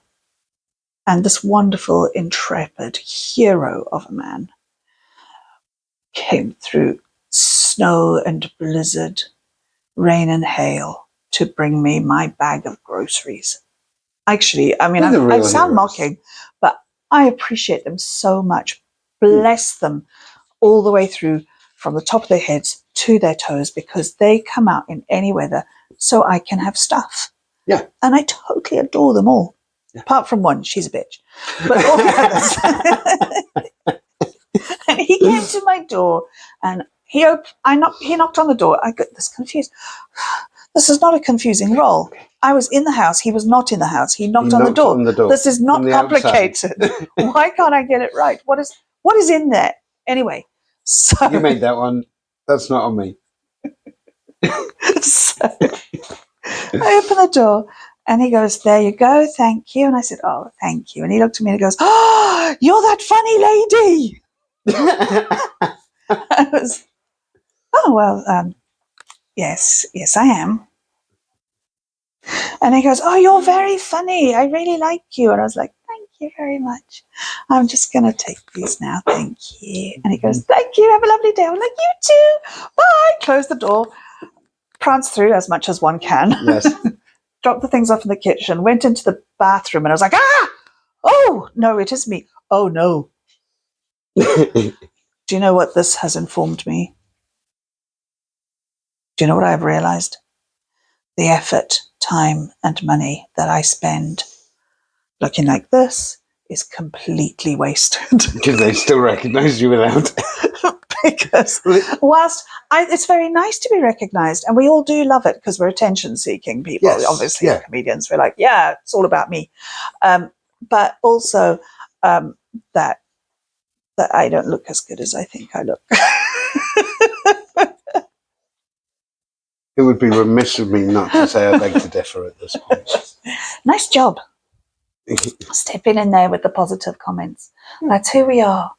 And this wonderful, intrepid hero of a man came through snow and blizzard, rain and hail to bring me my bag of groceries. Actually, I mean, I sound mocking, but I appreciate them so much. Bless them all the way through from the top of their heads to their toes because they come out in any weather so I can have stuff. Yeah. And I totally adore them all. Yeah. Apart from one, she's a bitch. But all the others. And he came to my door and he knocked on the door. I got this confused. This is not a confusing role. I was in the house. He was not in the house. He knocked on the door. This is not complicated. Why can't I get it right? What is in there? Anyway, so you made that one. That's not on me. So I open the door and he goes, "There you go, thank you." And I said, "Oh, thank you." And he looked at me and he goes, "Oh, you're that funny lady." I was, "Oh, well, yes, I am." And he goes, "Oh, you're very funny. I really like you." And I was like, "Thank you very much. I'm just going to take these now. Thank you." And he goes, "Thank you. Have a lovely day." I'm like, "You too. Bye." Close the door, prance through as much as one can. Yes. Dropped the things off in the kitchen, went into the bathroom, and I was like, "Oh, no, it is me. Oh, no." Do you know what this has informed me? Do you know what I've realized? The effort, time, and money that I spend looking like this is completely wasted. Because they still recognize you without. Because whilst it's very nice to be recognised, and we all do love it because we're attention-seeking people. Yes, Obviously, yeah. comedians, we're like, yeah, it's all about me. But also that I don't look as good as I think I look. It would be remiss of me not to say I beg to differ at this point. Nice job. Stepping in there with the positive comments. That's who we are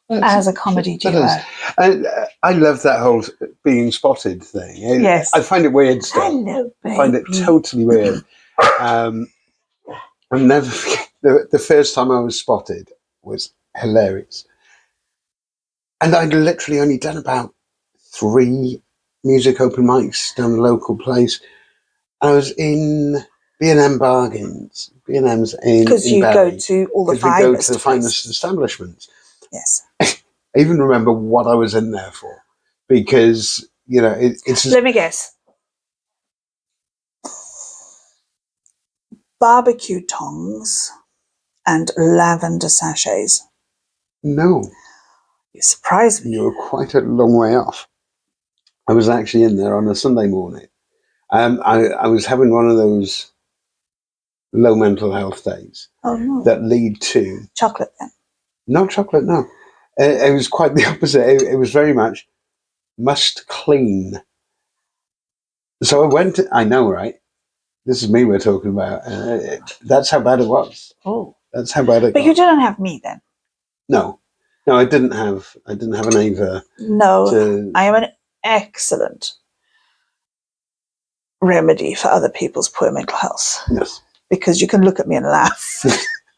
as a comedy duo. I love that whole being spotted thing. Yes. I find it weird still. Hello, baby. I find it totally weird. I'll never forget the first time I was spotted was hilarious. And I'd literally only done about 3 music open mics down the local place. I was in B&M Bargains. B&M's in because you Bury, go to all the we go finest to the finest establishments. Yes. I even remember what I was in there for, because it's. Let me guess. Barbecue tongs and lavender sachets. No, You surprised me. you were quite a long way off. I was actually in there on a Sunday morning. I was having one of those low mental health days that lead to chocolate. Then no chocolate. No, it was quite the opposite. It was very much must clean. So I went. I know, right? This is me we're talking about. That's how bad it was. Oh, that's how bad it. But you didn't have me then. No, I didn't have an Ava. No, I am an excellent remedy for other people's poor mental health. Yes, because you can look at me and laugh.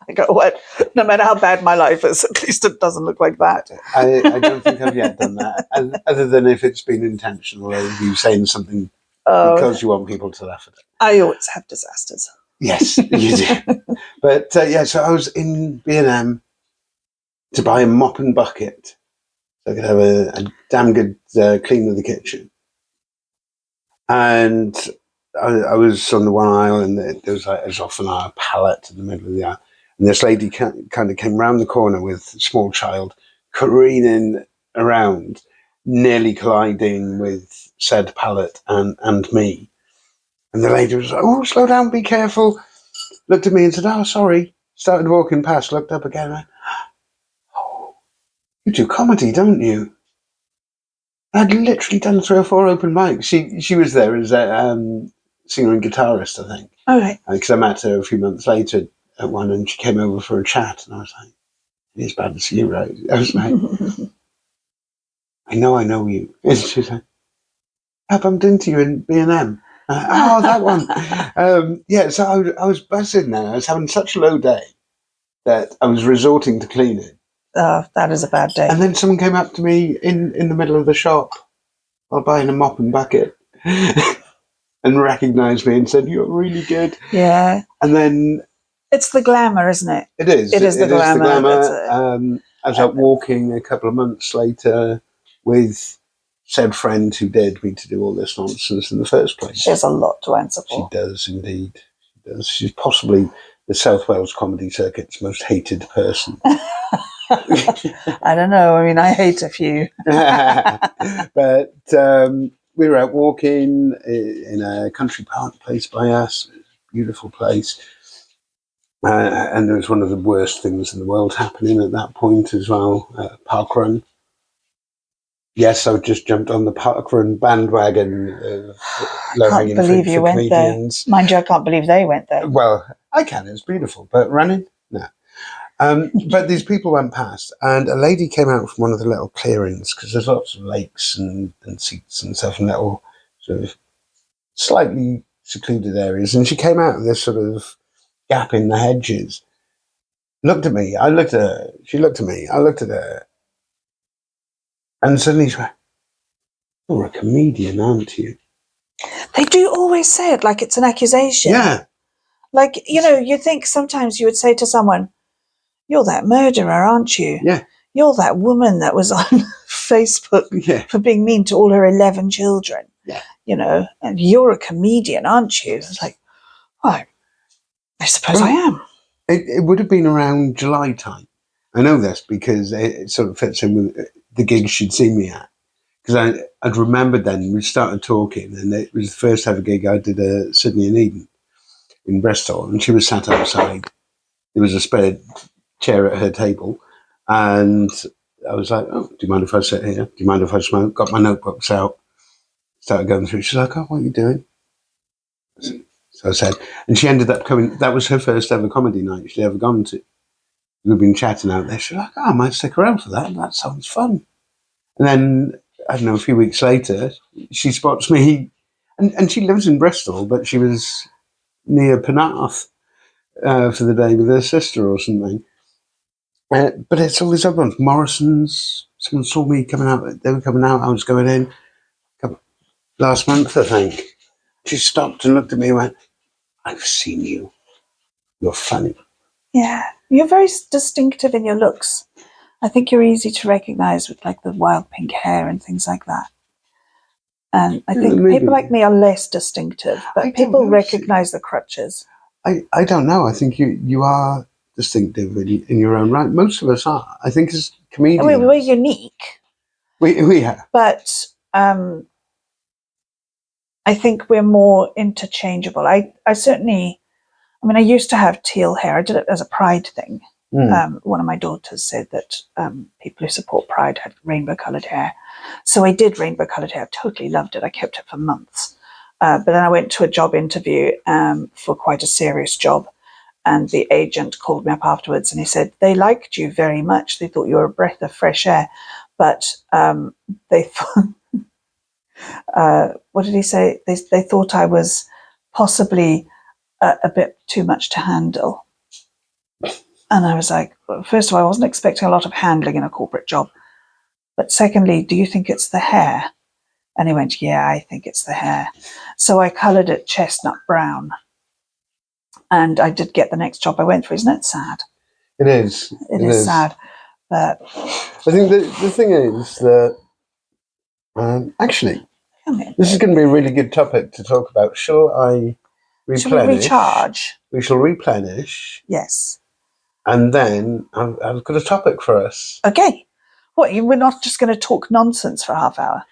I go, what? No matter how bad my life is, at least it doesn't look like that. I don't think I've yet done that, other than if it's been intentional, or you saying something because you want people to laugh at it. I always have disasters. Yes, you do. But so I was in B&M to buy a mop and bucket so I could have a damn good clean of the kitchen. And I was on the one aisle, and there was off a pallet in the middle of the aisle. And this lady kind of came round the corner with a small child, careening around, nearly colliding with said pallet and me. And the lady was like, "Oh, slow down, be careful." Looked at me and said, "Oh, sorry." Started walking past, looked up again. Went, "Oh, you do comedy, don't you?" I'd literally done 3 or 4 open mics. She was there as a singer and guitarist, I think. Okay. Because I met her a few months later at one, and she came over for a chat, and I was like, "It is bad to see you, right?" I was like, I know you." And she's like, "I bumped into you in B&M. Oh, that one." So I was buzzing there. I was having such a low day that I was resorting to cleaning. That is a bad day. And then someone came up to me in the middle of the shop while buying a mop and bucket and recognised me and said, "You're really good." Yeah. And then it's the glamour, isn't it? It is. It is the glamour. I was out walking a couple of months later with said friend who dared me to do all this nonsense in the first place. She has a lot to answer for. She does indeed. She does. She's possibly the South Wales comedy circuit's most hated person. I don't know. I mean, I hate a few. But we were out walking in a country park place by us. Beautiful place. And there was one of the worst things in the world happening at that point as well, parkrun. Yes, I just jumped on the parkrun bandwagon of low-hanging fruit for comedians. There. Mind you, I can't believe they went there. Well, I can. It's beautiful. But running? No. But these people went past, and a lady came out from one of the little clearings, because there's lots of lakes and seats and stuff and little sort of slightly secluded areas. And she came out of this sort of gap in the hedges, looked at me, I looked at her, she looked at me, I looked at her, and suddenly she went, "You're a comedian, aren't you?" They do always say it like it's an accusation. Yeah. Like, you think sometimes you would say to someone, "You're that murderer, aren't you? Yeah. You're that woman that was on Facebook for being mean to all her 11 children. Yeah. And you're a comedian, aren't you?" It's like, oh, I suppose I am. It would have been around July time. I know this because it sort of fits in with the gigs she'd seen me at. Because I'd remembered then, we started talking, and it was the first ever gig I did at Sydney and Eden in Bristol, and she was sat outside. There was a spare chair at her table, and I was like, "Oh, do you mind if I sit here? Do you mind if I smoke?" Got my notebooks out, started going through. She's like, "Oh, what are you doing?" So I said, and she ended up coming. That was her first ever comedy night she'd ever gone to. We've been chatting out there. She's like, "Oh, I might stick around for that. That sounds fun." And then, I don't know, a few weeks later, she spots me, and she lives in Bristol, but she was near Penarth for the day with her sister or something. But it's all these other ones. Morrison's, someone saw me coming out, they were coming out, I was going in. Last month, I think. She stopped and looked at me and went, "I've seen you. You're funny." Yeah. You're very distinctive in your looks. I think you're easy to recognise with like the wild pink hair and things like that. And I think maybe. people like me are less distinctive, but people recognise the crutches. I don't know. I think you are distinctive in your own right. Most of us are. I think as comedians. We're unique. We are. But I think we're more interchangeable. I certainly, I mean, I used to have teal hair. I did it as a pride thing. One of my daughters said that people who support Pride had rainbow-coloured hair. So I did rainbow-coloured hair. I totally loved it. I kept it for months. But then I went to a job interview for quite a serious job. And the agent called me up afterwards and he said, they liked you very much. They thought you were a breath of fresh air. But they thought, what did he say? They thought I was possibly a bit too much to handle. And I was like, well, first of all, I wasn't expecting a lot of handling in a corporate job. But secondly, do you think it's the hair? And he went, yeah, I think it's the hair. So I coloured it chestnut brown. And I did get the next job I went for. Isn't it sad? It is. It is sad. But I think the thing is that, actually, this is going to be a really good topic to talk about. Shall I replenish? Shall we recharge? We shall replenish. Yes. And then I've got a topic for us. Okay. What, we're not just going to talk nonsense for a half hour?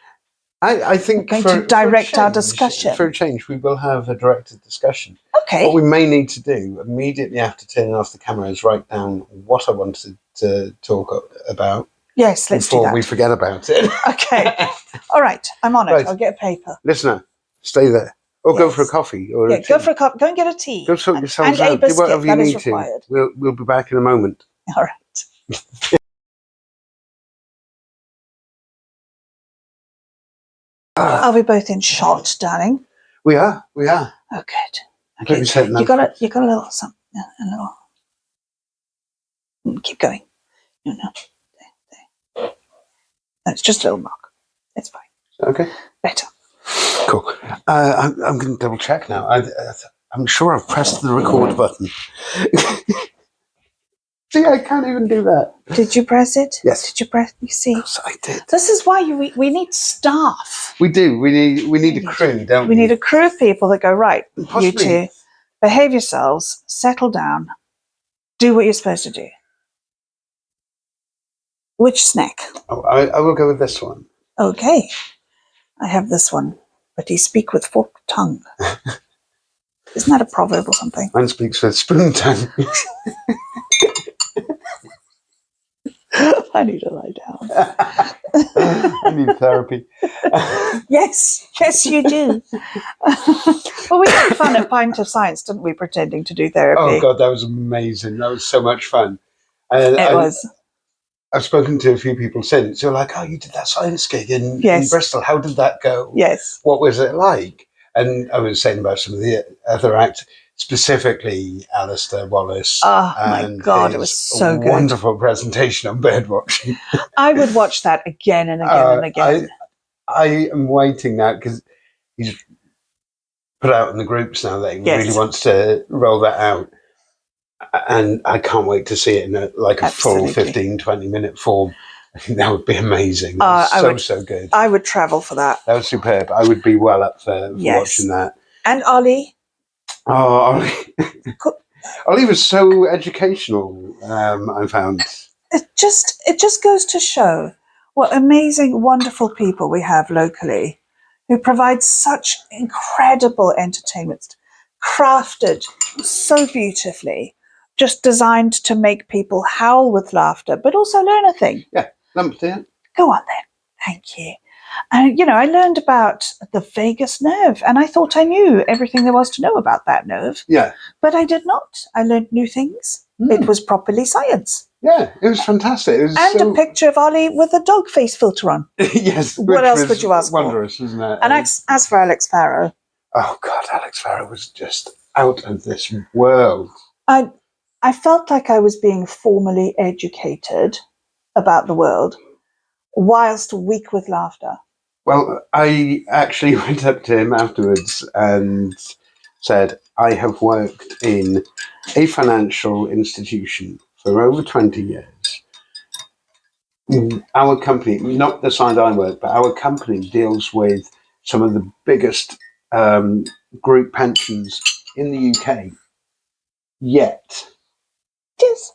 I think we're going to direct our discussion. For a change, we will have a directed discussion. Okay. What we may need to do immediately after turning off the camera is write down what I wanted to talk about. Yes, let's do that. Before we forget about it. Okay. All right. I'm on it. Right. I'll get a paper. Listener, stay there. Or go for a coffee. Or yeah, go for a coffee. Go and get a tea. Go sort yourselves and out. a biscuit. Do whatever you need required. to. We'll be back in a moment. All right. Are we both in shot, darling? We are. We are. Oh, good. Okay. You got a little something. A little. Keep going. No. There. No, it's just a little mark. It's fine. Okay. Better. Cool. I'm going to double check now. I'm sure I've pressed the record button. See, I can't even do that. Did you press it? Yes. Did you press? You see? Yes, I did. This is why we need staff. We do. We need a crew, don't we? We need a crew of people that go, right, Possibly. you two, behave yourselves, settle down, do what you're supposed to do. Which snack? Oh, I will go with this one. Okay. I have this one. But he speak with forked tongue. Isn't that a proverb or something? Mine speaks with spoon tongue. I need to lie down. I need therapy. Yes, you do. Well, we had fun at Pint of Science, didn't we, pretending to do therapy? Oh, God, that was amazing. That was so much fun. It was. I've spoken to a few people since who are like, oh, you did that science gig in Bristol. How did that go? Yes. What was it like? And I was saying about some of the other acts, specifically Alistair Wallace. Oh, my God, it was so good. Wonderful presentation on birdwatching. I would watch that again and again and again. I am waiting now because he's put out in the groups now that he really wants to roll that out. And I can't wait to see it in a full 15, 20-minute form. I think that would be amazing. So good. I would travel for that. That was superb. I would be well up for watching that. And Ollie. Oh, Ollie. Ollie was so educational, I found. It just goes to show what amazing, wonderful people we have locally who provide such incredible entertainment, crafted so beautifully, just designed to make people howl with laughter, but also learn a thing. Yeah, lump it. Go on then. Thank you. I learned about the vagus nerve, and I thought I knew everything there was to know about that nerve. Yeah. But I did not. I learned new things. It was properly science. Yeah, it was fantastic. It was And a picture of Ollie with a dog face filter on. Yes. What else could you ask for? Wondrous, wasn't it? And as for Alex Farrow, oh God, Alex Farrow was just out of this world. I felt like I was being formally educated about the world whilst weak with laughter. Well, I actually went up to him afterwards and said, I have worked in a financial institution for over 20 years. Our company, not the side I work, but our company deals with some of the biggest group pensions in the UK. Yet, Yes.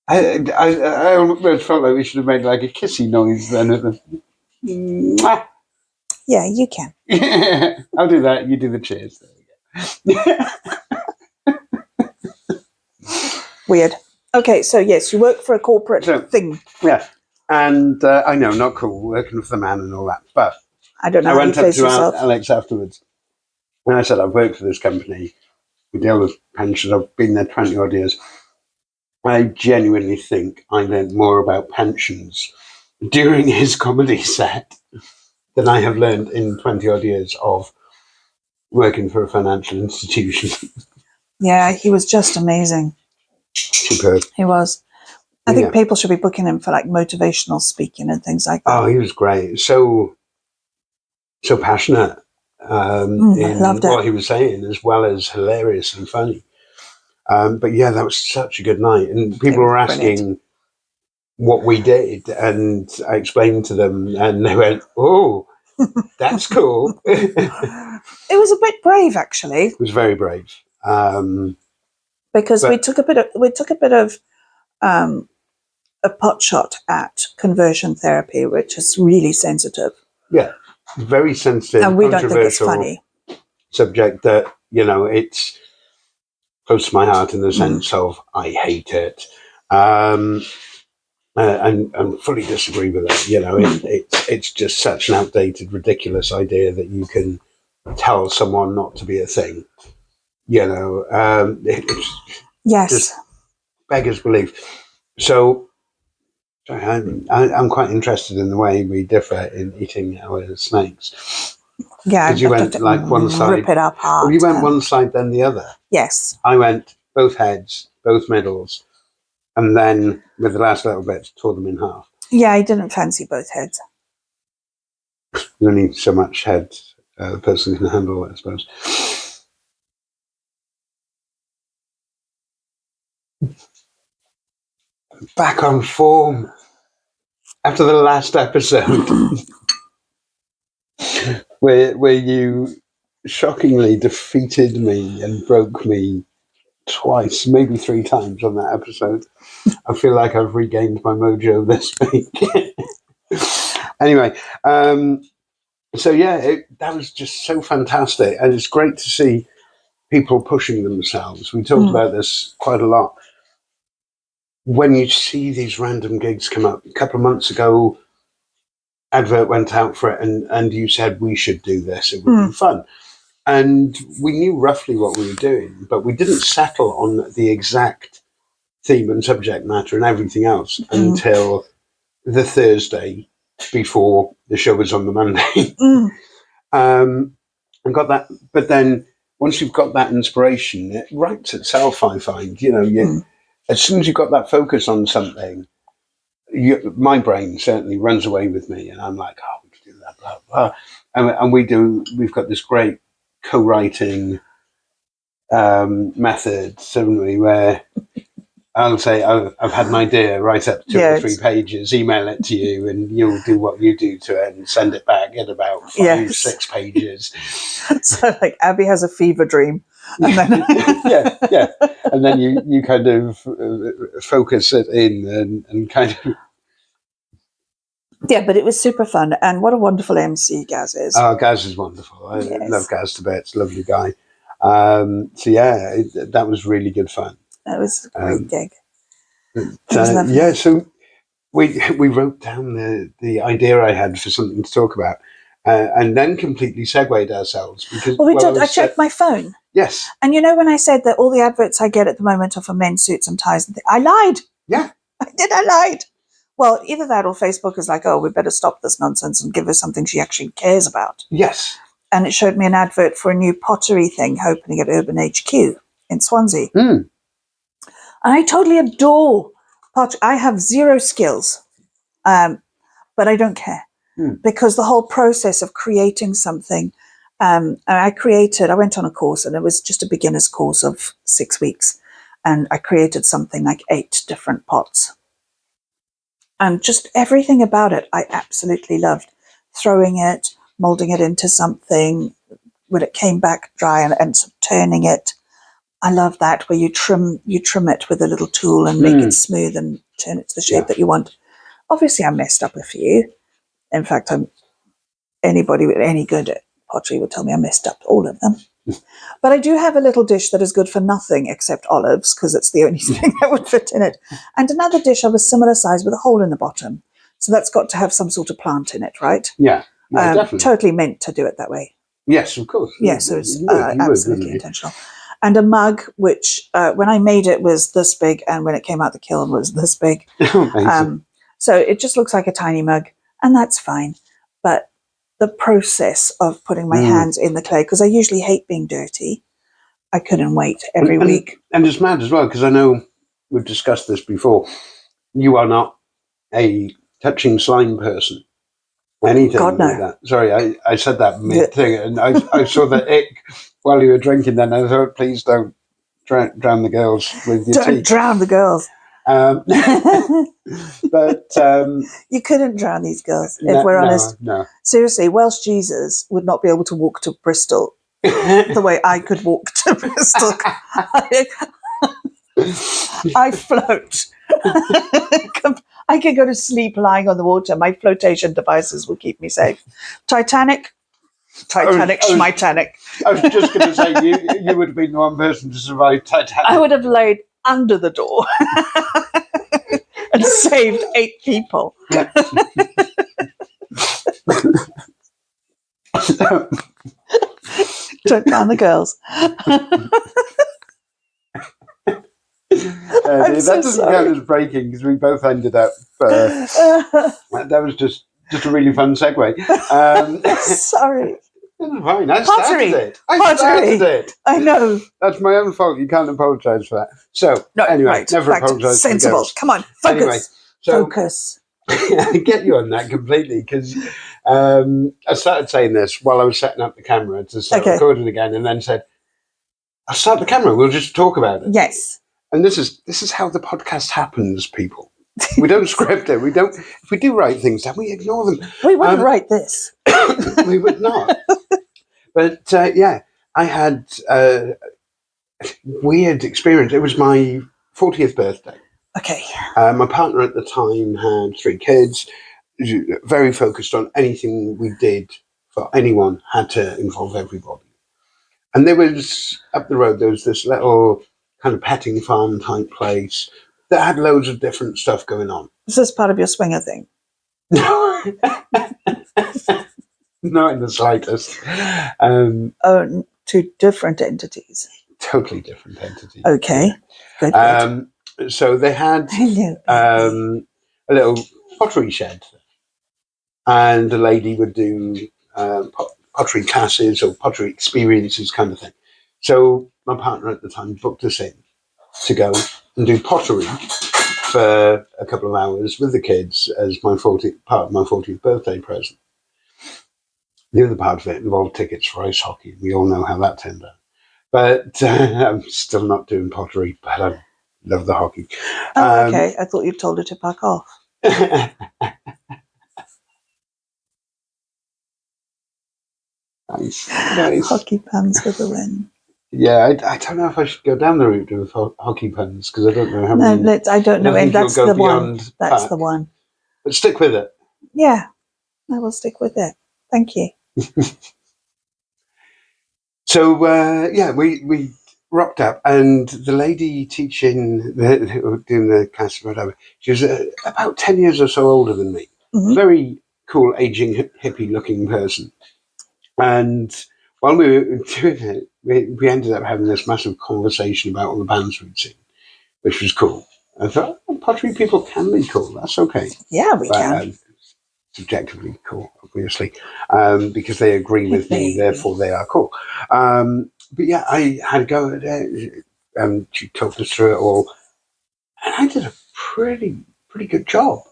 I almost felt like we should have made like a kissy noise then. Mwah. Yeah, you can. I'll do that. You do the cheers. There we go. Weird. Okay, so yes, you work for a corporate thing. Yeah, and I know, not cool, working for the man and all that. But I don't know. I how went you up face to yourself. Alex afterwards, and I said, I've worked for this company. We deal with pensions. I've been there 20 odd years. I genuinely think I learned more about pensions during his comedy set than I have learned in 20 odd years of working for a financial institution. Yeah, he was just amazing. Superb. He was. I think people should be booking him for like motivational speaking and things like that. Oh, he was great. So passionate in what he was saying, as well as hilariously funny. But yeah, that was such a good night. And people were asking what we did, and I explained to them, and they went, "Oh, that's cool." It was a bit brave, actually. It was very brave. Because we took a bit of a pot shot at conversion therapy, which is really sensitive. Yeah, very sensitive, and we don't think it's funny subject that, it's close to my heart in the sense of I hate it, and fully disagree with it. It's just such an outdated, ridiculous idea that you can tell someone not to be a thing. It's just beggars belief. So I'm quite interested in the way we differ in eating our snakes. Yeah, because you went like one side. Rip it apart. Well, you went one side, then the other. Yes. I went both heads, both middles, and then with the last little bit, tore them in half. Yeah, I didn't fancy both heads. You only so much head the person can handle, I suppose. Back on form after the last episode, where you shockingly defeated me and broke me twice, maybe 3 times on that episode. I feel like I've regained my mojo this week. Anyway, so yeah, that was just so fantastic, and it's great to see people pushing themselves. We talked about this quite a lot. When you see these random gigs come up, a couple of months ago, advert went out for it, and you said we should do this. It would be fun. And we knew roughly what we were doing, but we didn't settle on the exact theme and subject matter and everything else until the Thursday before the show was on the Monday. And got that. But then once you've got that inspiration, it writes itself, I find. As soon as you've got that focus on something, my brain certainly runs away with me, and I'm like, oh, we can do that, blah, blah. And we've got this great co-writing method, certainly, where I'll say, I've had an idea, write up 2 or 3 pages, email it to you, and you'll do what you do to it and send it back in about 5, 6 pages. So like Abby has a fever dream. And then yeah. And then you kind of focus it in and kind of Yeah, but it was super fun, and what a wonderful MC Gaz is. Oh, Gaz is wonderful. I Yes. love Gaz to bits. Lovely guy. So yeah, that was really good fun. That was a great gig. But, It was lovely. yeah, so we wrote down the idea I had for something to talk about, and then completely segued ourselves because Well, I checked my phone. Yes. And you know when I said that all the adverts I get at the moment are for men's suits and ties, I lied. Yeah. I lied. Well, either that or Facebook is like, oh, we better stop this nonsense and give her something she actually cares about. Yes. And it showed me an advert for a new pottery thing opening at Urban HQ in Swansea. Mm. And I totally adore pottery. I have zero skills, but I don't care because the whole process of creating something, I went on a course and it was just a beginner's course of 6 weeks. And I created something like 8 different pots. And just everything about it, I absolutely loved. Throwing it, molding it into something, when it came back dry and turning it. I love that, where you trim it with a little tool and make it smooth and turn it to the shape that you want. Obviously, I messed up a few. In fact, anybody with any good at pottery would tell me I messed up all of them. But I do have a little dish that is good for nothing except olives, because it's the only thing that would fit in it. And another dish of a similar size with a hole in the bottom. So that's got to have some sort of plant in it, right? Yeah, definitely. Totally meant to do it that way. Yes, of course. Yeah, so it's absolutely intentional. And a mug, which when I made it was this big, and when it came out the kiln was this big. So it just looks like a tiny mug, and that's fine. But the process of putting my hands in the clay, because I usually hate being dirty, I couldn't wait every week. And it's mad as well, because I know we've discussed this before. You are not a touching slime person. Anything God, no. like that. Sorry, I said that mid-thing, and I saw the ick while you were drinking then. I thought, please don't drown the girls with your teeth. Don't drown the girls. But you couldn't drown these girls, if we're honest. No. Seriously, Welsh Jesus would not be able to walk to Bristol the way I could walk to Bristol. I float. I can go to sleep lying on the water. My flotation devices will keep me safe. Titanic, Schmitanic. I was just going to say, you would have been the one person to survive Titanic. I would have laid under the door and saved 8 people. Yeah. Took down the girls. That doesn't count as breaking, because we both ended up. That was just a really fun segue. Sorry. Fine. I started it. I know. That's my own fault. You can't apologise for that. So, anyway, never apologise. Sensible. Come on, focus. Anyway, focus. I get you on that completely, because I started saying this while I was setting up the camera to start recording again, and then said, I'll start the camera, we'll just talk about it. Yes. And this is how the podcast happens, people. We don't script it. We don't. If we do write things down, we ignore them. We wouldn't write this. We would not. But yeah, I had a weird experience. It was my 40th birthday. Okay. My partner at the time had 3 kids. Very focused on anything we did for anyone had to involve everybody. And there was up the road. There was this little kind of petting farm type place that had loads of different stuff going on. Is this part of your swinger thing? No, not in the slightest. 2 different entities. Totally different entities. Okay. Good. So they had a little pottery shed, and the lady would do pottery classes or pottery experiences kind of thing. So my partner at the time booked us in to go and do pottery for a couple of hours with the kids as part of my 40th birthday present. The other part of it involved tickets for ice hockey. We all know how that turned out. But I'm still not doing pottery, but I love the hockey. Okay. I thought you told her to back off. Nice. Hockey puns for the win. Yeah, I don't know if I should go down the route of hockey puns, because I don't know how many. I don't know. And that's the one. That's the one. But stick with it. Yeah, I will stick with it. Thank you. So we rocked up, and the lady teaching, doing the class or whatever, she was about 10 years or so older than me. Mhm. Very cool, aging, hippie-looking person. And while we were doing it, we ended up having this massive conversation about all the bands we'd seen, which was cool. I thought, oh, pottery people can be cool. That's okay. Yeah, we But, can. subjectively cool, obviously, because they agree with me, therefore they are cool. But yeah, I had a go at it, and she talked us through it all, and I did a pretty good job.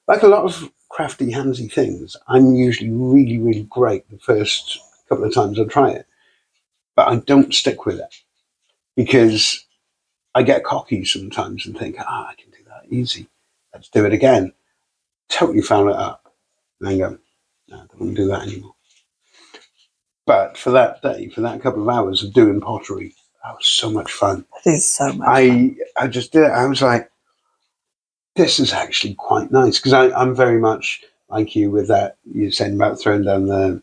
Like a lot of crafty, handsy things, I'm usually really, really great the first couple of times I try it, but I don't stick with it because I get cocky sometimes and think, I can do that easy. Let's do it again. Totally foul it up, and then go, no, I don't want to do that anymore. But for that day, for that couple of hours of doing pottery, that was so much fun. It is so much fun. I just did it. I was like, this is actually quite nice, because I'm very much like you with that. You're saying about throwing down the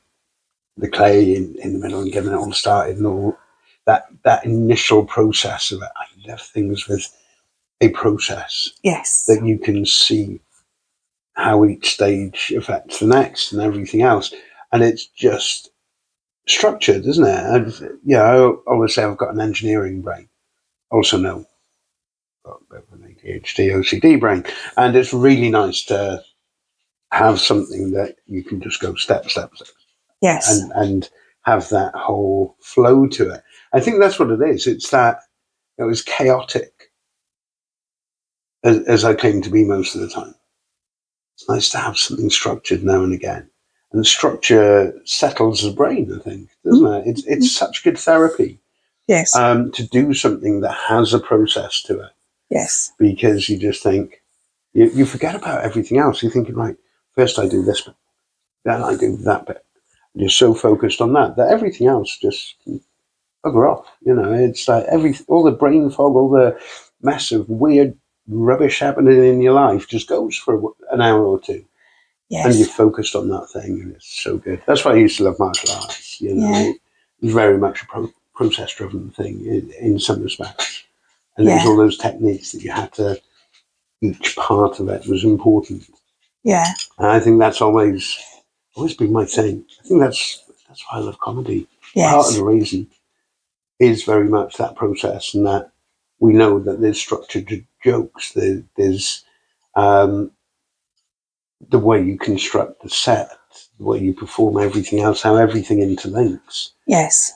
clay in the middle and getting it all started and all that initial process of it. I love things with a process Yes. that you can see how each stage affects the next and everything else, and it's just structured, isn't it? I always say I've got an engineering brain. Also know I've got a bit of an ADHD, OCD brain, and it's really nice to have something that you can just go step, step, step, Yes. and have that whole flow to it. I think that's what it is. It's that it was chaotic, as I claim to be most of the time. It's nice to have something structured now and again. And structure settles the brain, I think, doesn't it? It's such good therapy. Yes. To do something that has a process to it. Yes. Because you just think, you forget about everything else. You're thinking, right, first I do this bit, then I do that bit. And you're so focused on that everything else just bugger off. It's like all the brain fog, all the mess of weird rubbish happening in your life just goes for an hour or two. Yes. And you're focused on that thing, and it's so good. That's why I used to love martial arts. Yeah. It's very much a process-driven thing in some respects. And it was Yeah. all those techniques that you had to, each part of it was important. Yeah. And I think that's always been my thing. I think that's why I love comedy. Yes. Part of the reason is very much that process, and that we know that there's structured jokes, there's the way you construct the set, the way you perform everything else, how everything interlinks. Yes.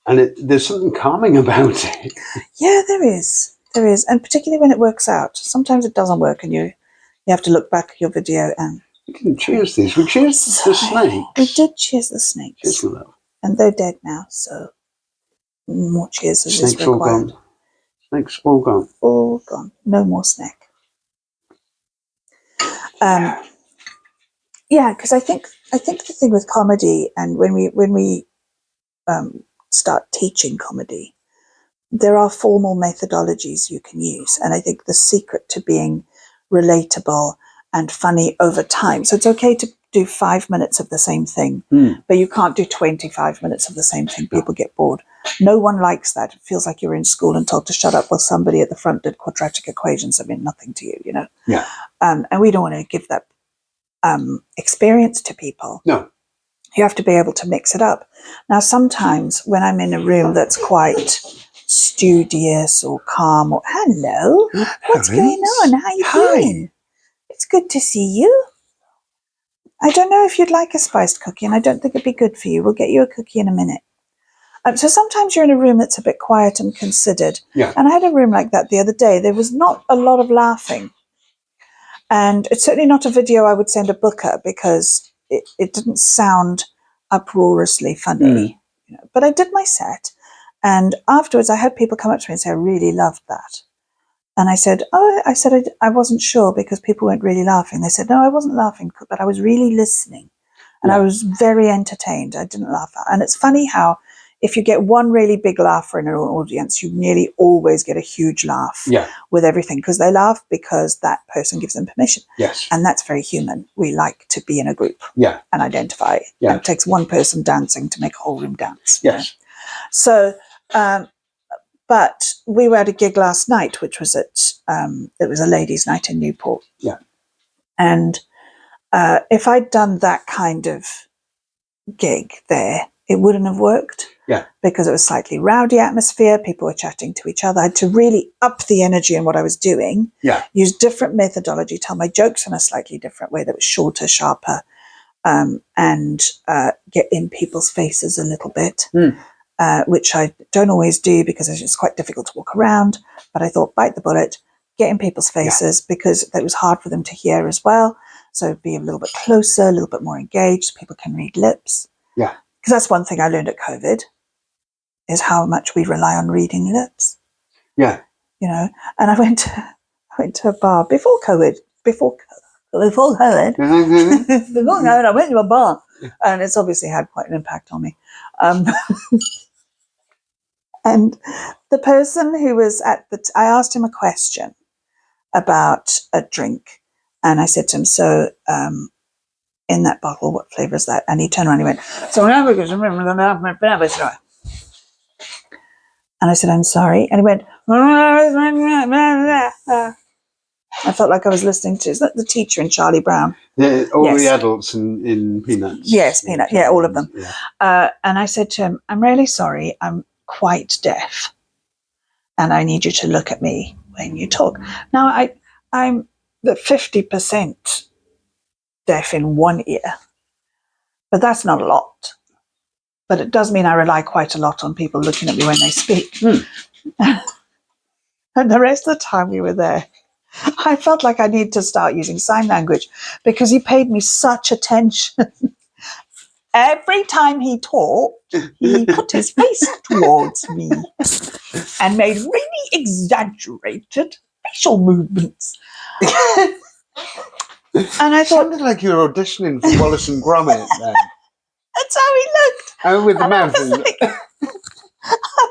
And there's something calming about it. Yeah, there is. There is. And particularly when it works out. Sometimes it doesn't work and you have to look back at your video and... We didn't cheers these. We cheers the snakes. We did cheers the snakes. Cheers for love. And they're dead now, so more cheers is Snakes required. all gone. Snakes all gone. All gone. No more snake. Yeah, because I think the thing with comedy, and when we start teaching comedy, there are formal methodologies you can use, and I think the secret to being relatable and funny over time. So it's okay to do 5 minutes of the same thing, but you can't do 25 minutes of the same thing. People get bored. No one likes that. It feels like you're in school and told to shut up while somebody at the front did quadratic equations that mean nothing to you, Yeah. And we don't want to give that experience to people. No. You have to be able to mix it up. Now, sometimes when I'm in a room that's quite studious or calm, or hello, what's going on? How you doing? It's good to see you. I don't know if you'd like a spiced cookie, and I don't think it'd be good for you. We'll get you a cookie in a minute. So sometimes you're in a room that's a bit quiet and considered. Yeah. And I had a room like that the other day. There was not a lot of laughing. And it's certainly not a video I would send a booker, because it didn't sound uproariously funny. But I did my set. And afterwards I had people come up to me and say, I really loved that. And I said, I wasn't sure because people weren't really laughing. They said, no, I wasn't laughing, but I was really listening. And I was very entertained. I didn't laugh. And it's funny how if you get one really big laugher in an audience, you nearly always get a huge laugh with everything, because they laugh because that person gives them permission. Yes. And that's very human. We like to be in a group and identify. Yeah. And it takes one person dancing to make a whole room dance. Yes. So, but we were at a gig last night, which was at, it was a ladies' night in Newport. Yeah. And if I'd done that kind of gig there, it wouldn't have worked. Yeah. Because it was slightly rowdy atmosphere. People were chatting to each other. I had to really up the energy in what I was doing. Yeah. Use different methodology, tell my jokes in a slightly different way that was shorter, sharper, and get in people's faces a little bit, which I don't always do because it's quite difficult to walk around. But I thought, bite the bullet, get in people's faces, because it was hard for them to hear as well. So be a little bit closer, a little bit more engaged. People can read lips. Yeah. Because that's one thing I learned at COVID, is how much we rely on reading lips. Yeah. You know, and I went to a bar before COVID, before COVID, I went to a bar, and it's obviously had quite an impact on me. And the person who was I asked him a question about a drink, and I said to him, so, in that bottle, what flavour is that? And he turned around and he went, so now because remember the flavor. And I said, I'm sorry. And he went, I felt like I was listening to, is that the teacher in Charlie Brown? Yeah, all the adults in Peanuts. Yes, Peanuts. Yeah, all of them. Yeah. And I said to him, I'm really sorry. I'm quite deaf. And I need you to look at me when you talk. Now, I'm the 50% deaf in one ear, but that's not a lot. But it does mean I rely quite a lot on people looking at me when they speak. And the rest of the time we were there, I felt like I needed to start using sign language, because he paid me such attention. Every time he talked, he put his face towards me and made really exaggerated facial movements. And I thought, sounded like you were auditioning for Wallace and Gromit then. That's how he looked. Oh, with the mouth. I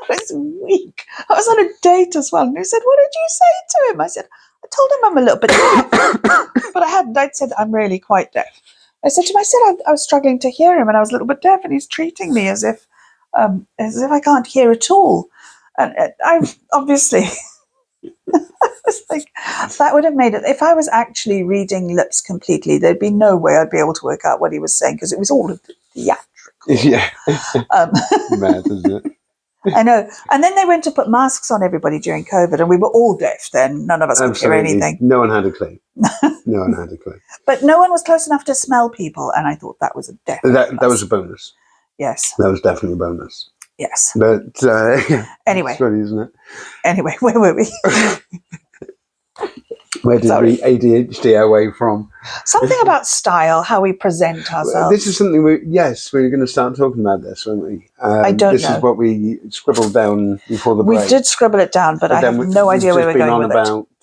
was weak. I was on a date as well. And he said, what did you say to him? I said, I told him I'm a little bit deaf. But I'd said, I'm really quite deaf. I said to him, I was struggling to hear him and I was a little bit deaf, and he's treating me as if I can't hear at all. And I'm obviously... I was like, that would have made it. If I was actually reading lips completely, there'd be no way I'd be able to work out what he was saying, because it was all theatrical. Yeah. Mad, isn't it? I know. And then they went to put masks on everybody during COVID, and we were all deaf then. None of us could hear anything. No one had a clue. No one had a clue. But no one was close enough to smell people, and I thought that was a definite that was a bonus. Yes. That was definitely a bonus. Yes. But anyway. It's funny, isn't it? Anyway, where were we? Where did we ADHD away from? Something about style, how we present ourselves. This is something we're going to start talking about this, won't we? I don't know. This is what we scribbled down before the break. We did scribble it down, but I have no idea where we're going with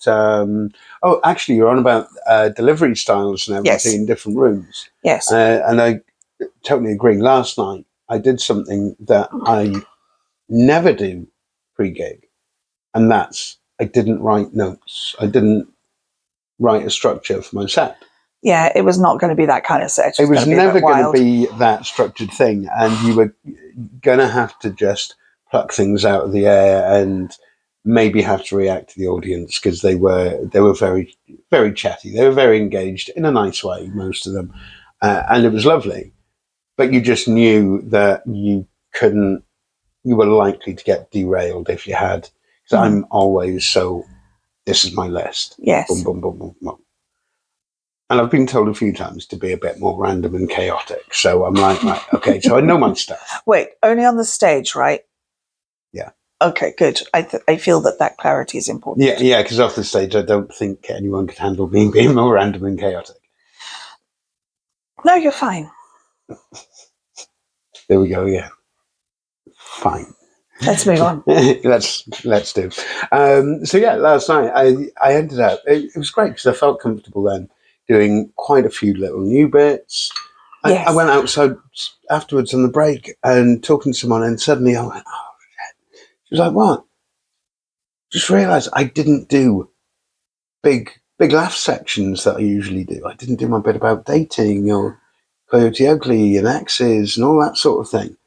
it. Actually, you're on about delivery styles and everything in different rooms. Yes. And I totally agree. Last night, I did something that I never do pre-gig, and that's I didn't write notes. I didn't write a structure for my set. Yeah, it was not going to be that kind of set. It was never going to be that structured thing, and you were going to have to just pluck things out of the air and maybe have to react to the audience, because they were very, very chatty. They were very engaged in a nice way, most of them, and it was lovely. But you just knew that you were likely to get derailed if you had. Because I'm always this is my list. Yes. Boom, boom, boom, boom, boom. And I've been told a few times to be a bit more random and chaotic. So I'm like, right, okay, so I know my stuff. Wait, only on the stage, right? Yeah. Okay, good. I feel that clarity is important. Yeah, because off the stage, I don't think anyone could handle me being more random and chaotic. No, you're fine. There we go, yeah. Fine. Let's move on. let's do. So yeah, last night I ended up. It was great because I felt comfortable then doing quite a few little new bits, I went outside afterwards on the break and talking to someone, and suddenly I went, oh, shit. She was like, what? Just realised I didn't do big laugh sections that I usually do. I didn't do my bit about dating or Coyote Ugly and exes and all that sort of thing.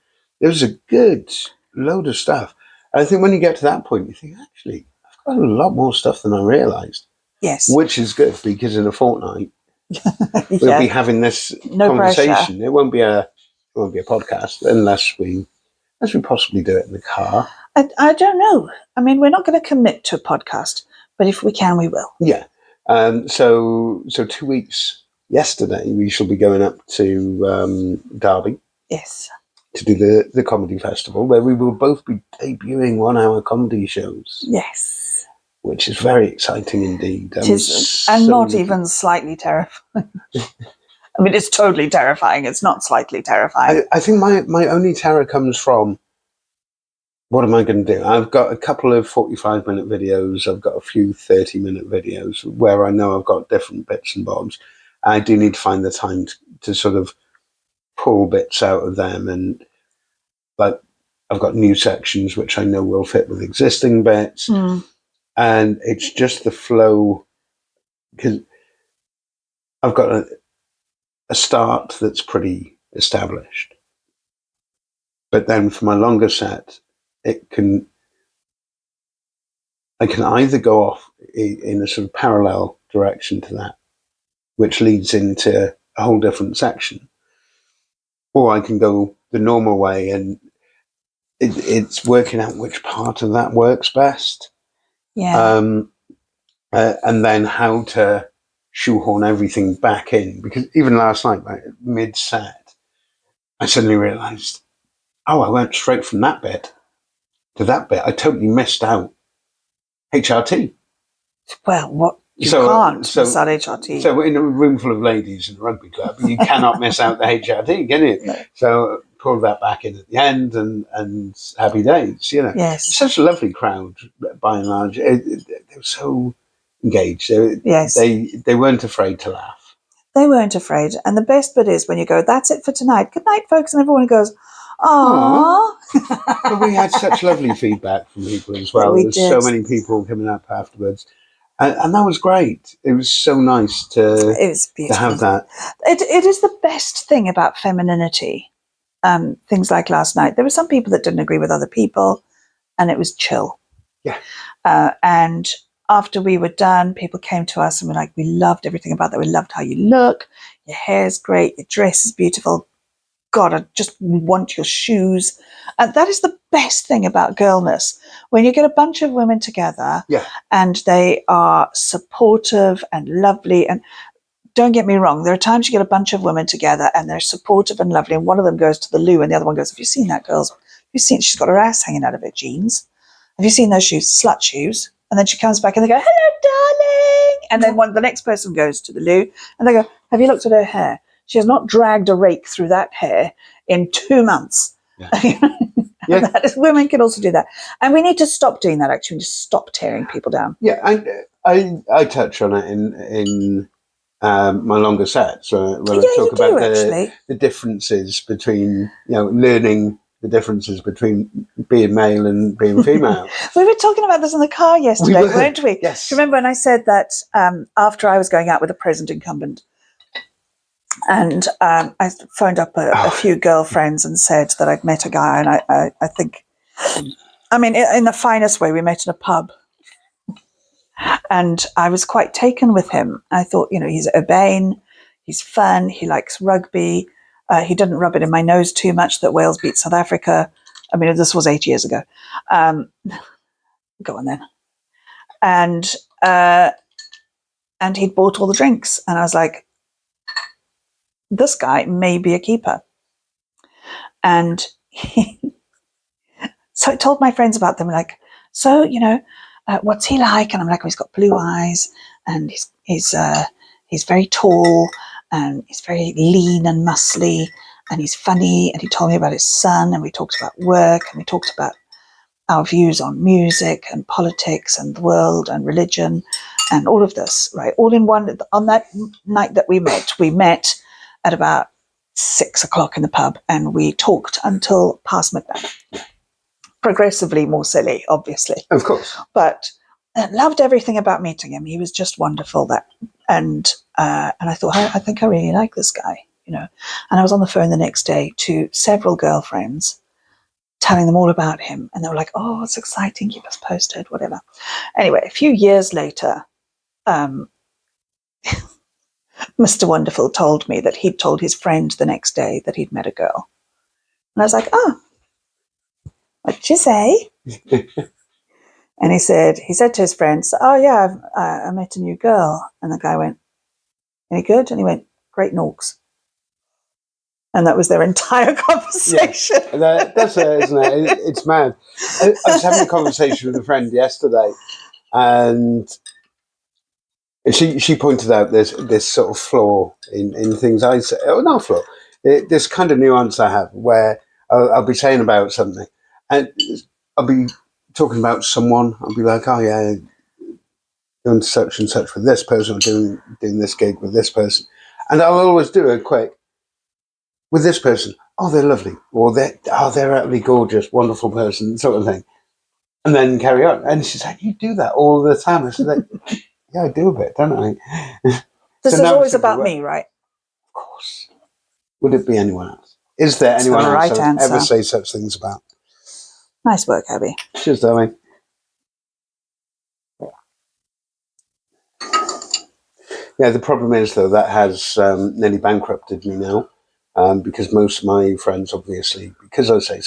There was a good load of stuff. And I think when you get to that point, you think, actually, I've got a lot more stuff than I realised. Yes. Which is good, because in a fortnight, we'll be having this conversation. Pressure. It won't be a podcast unless we possibly do it in the car. I don't know. I mean, we're not going to commit to a podcast, but if we can, we will. Yeah. So 2 weeks yesterday, we shall be going up to Derby. Yes. To do the comedy festival, where we will both be debuting 1 hour comedy shows. Yes. Which is very exciting indeed. And not even slightly terrifying. I mean, it's totally terrifying. It's not slightly terrifying. I think my only terror comes from, what am I going to do? I've got a couple of 45-minute videos. I've got a few 30-minute videos where I know I've got different bits and bobs. I do need to find the time to sort of pull bits out of them, and like I've got new sections which I know will fit with existing bits, and it's just the flow, because I've got a start that's pretty established, but then for my longer set, I can either go off in a sort of parallel direction to that, which leads into a whole different section, or I can go the normal way, and it's working out which part of that works best. Yeah. And then how to shoehorn everything back in. Because even last night, like, mid-set, I suddenly realised, I went straight from that bit to that bit. I totally missed out HRT. Well, what? You can't miss out HRT. So in a room full of ladies in a rugby club, you cannot miss out the HRT, can you? No. So pull that back in at the end, and happy days, you know. Yes. It's such a lovely crowd, by and large. They were so engaged. They weren't afraid to laugh. They weren't afraid. And the best bit is when you go, that's it for tonight. Good night, folks. And everyone goes, aww. But we had such lovely feedback from people as well. There was so many people coming up afterwards. And that was great. It was so nice to have that. It is the best thing about femininity. Things like last night. There were some people that didn't agree with other people, and it was chill. Yeah. And after we were done, people came to us and were like, we loved everything about that. We loved how you look. Your hair's great. Your dress is beautiful. God, I just want your shoes. And that is the best thing about girlness. When you get a bunch of women together, and they are supportive and lovely. And don't get me wrong, there are times you get a bunch of women together and they're supportive and lovely, and one of them goes to the loo and the other one goes, have you seen that girl? Have you seen, she's got her ass hanging out of her jeans? Have you seen those shoes? Slut shoes. And then she comes back and they go, hello, darling. And then the next person goes to the loo and they go, have you looked at her hair? She has not dragged a rake through that hair in 2 months. Yeah. Women can also do that. And we need to stop doing that, actually. We need to stop tearing people down. Yeah, I touch on it in my longer sets when I talk about the differences between, learning the differences between being male and being female. We were talking about this in the car yesterday, weren't we? Yes. Do you remember when I said that after I was going out with a present incumbent, and I phoned up a few girlfriends and said that I'd met a guy, and I think, I mean, in the finest way, we met in a pub. And I was quite taken with him. I thought, he's urbane, he's fun, he likes rugby. He didn't rub it in my nose too much that Wales beat South Africa. I mean, this was 8 years ago. Go on then. And he'd bought all the drinks. And I was like, this guy may be a keeper. And so I told my friends about them, like, so, what's he like? And I'm like, he's got blue eyes, and he's very tall, and he's very lean and muscly, and he's funny. And he told me about his son, and we talked about work, and we talked about our views on music and politics and the world and religion and all of this, right? All in one. On that night that we met at about 6 o'clock in the pub, and we talked until past midnight. Progressively more silly, obviously. Of course. But I loved everything about meeting him. He was just wonderful. And I thought, I think I really like this guy, you know. And I was on the phone the next day to several girlfriends, telling them all about him. And they were like, oh, it's exciting. Keep us posted, whatever. Anyway, a few years later, Mr. Wonderful told me that he'd told his friend the next day that he'd met a girl. And I was like, oh, what'd you say? And he said to his friends, oh, yeah, I met a new girl. And the guy went, any good? And he went, great norks. And that was their entire conversation. Yeah, that's it, isn't it? It's mad. I was having a conversation with a friend yesterday, and she pointed out this sort of flaw in things I say. Oh, not flaw. This kind of nuance I have where I'll be saying about something, and I'll be talking about someone. I'll be like, oh yeah, doing such and such with this person, or doing this gig with this person, and I'll always do it quick with this person. Oh, they're lovely, or they're utterly gorgeous, wonderful person, sort of thing, and then carry on. And she's like, you do that all the time. I said, like, yeah, I do a bit, don't I? This So is now always it's about me, right? Of course. Would it be anyone else? Is there That's anyone the right else I would ever answer. say such things about? Nice work, Abby. Cheers, darling. Yeah, the problem is, though, that has nearly bankrupted me now, because most of my friends, obviously, because I say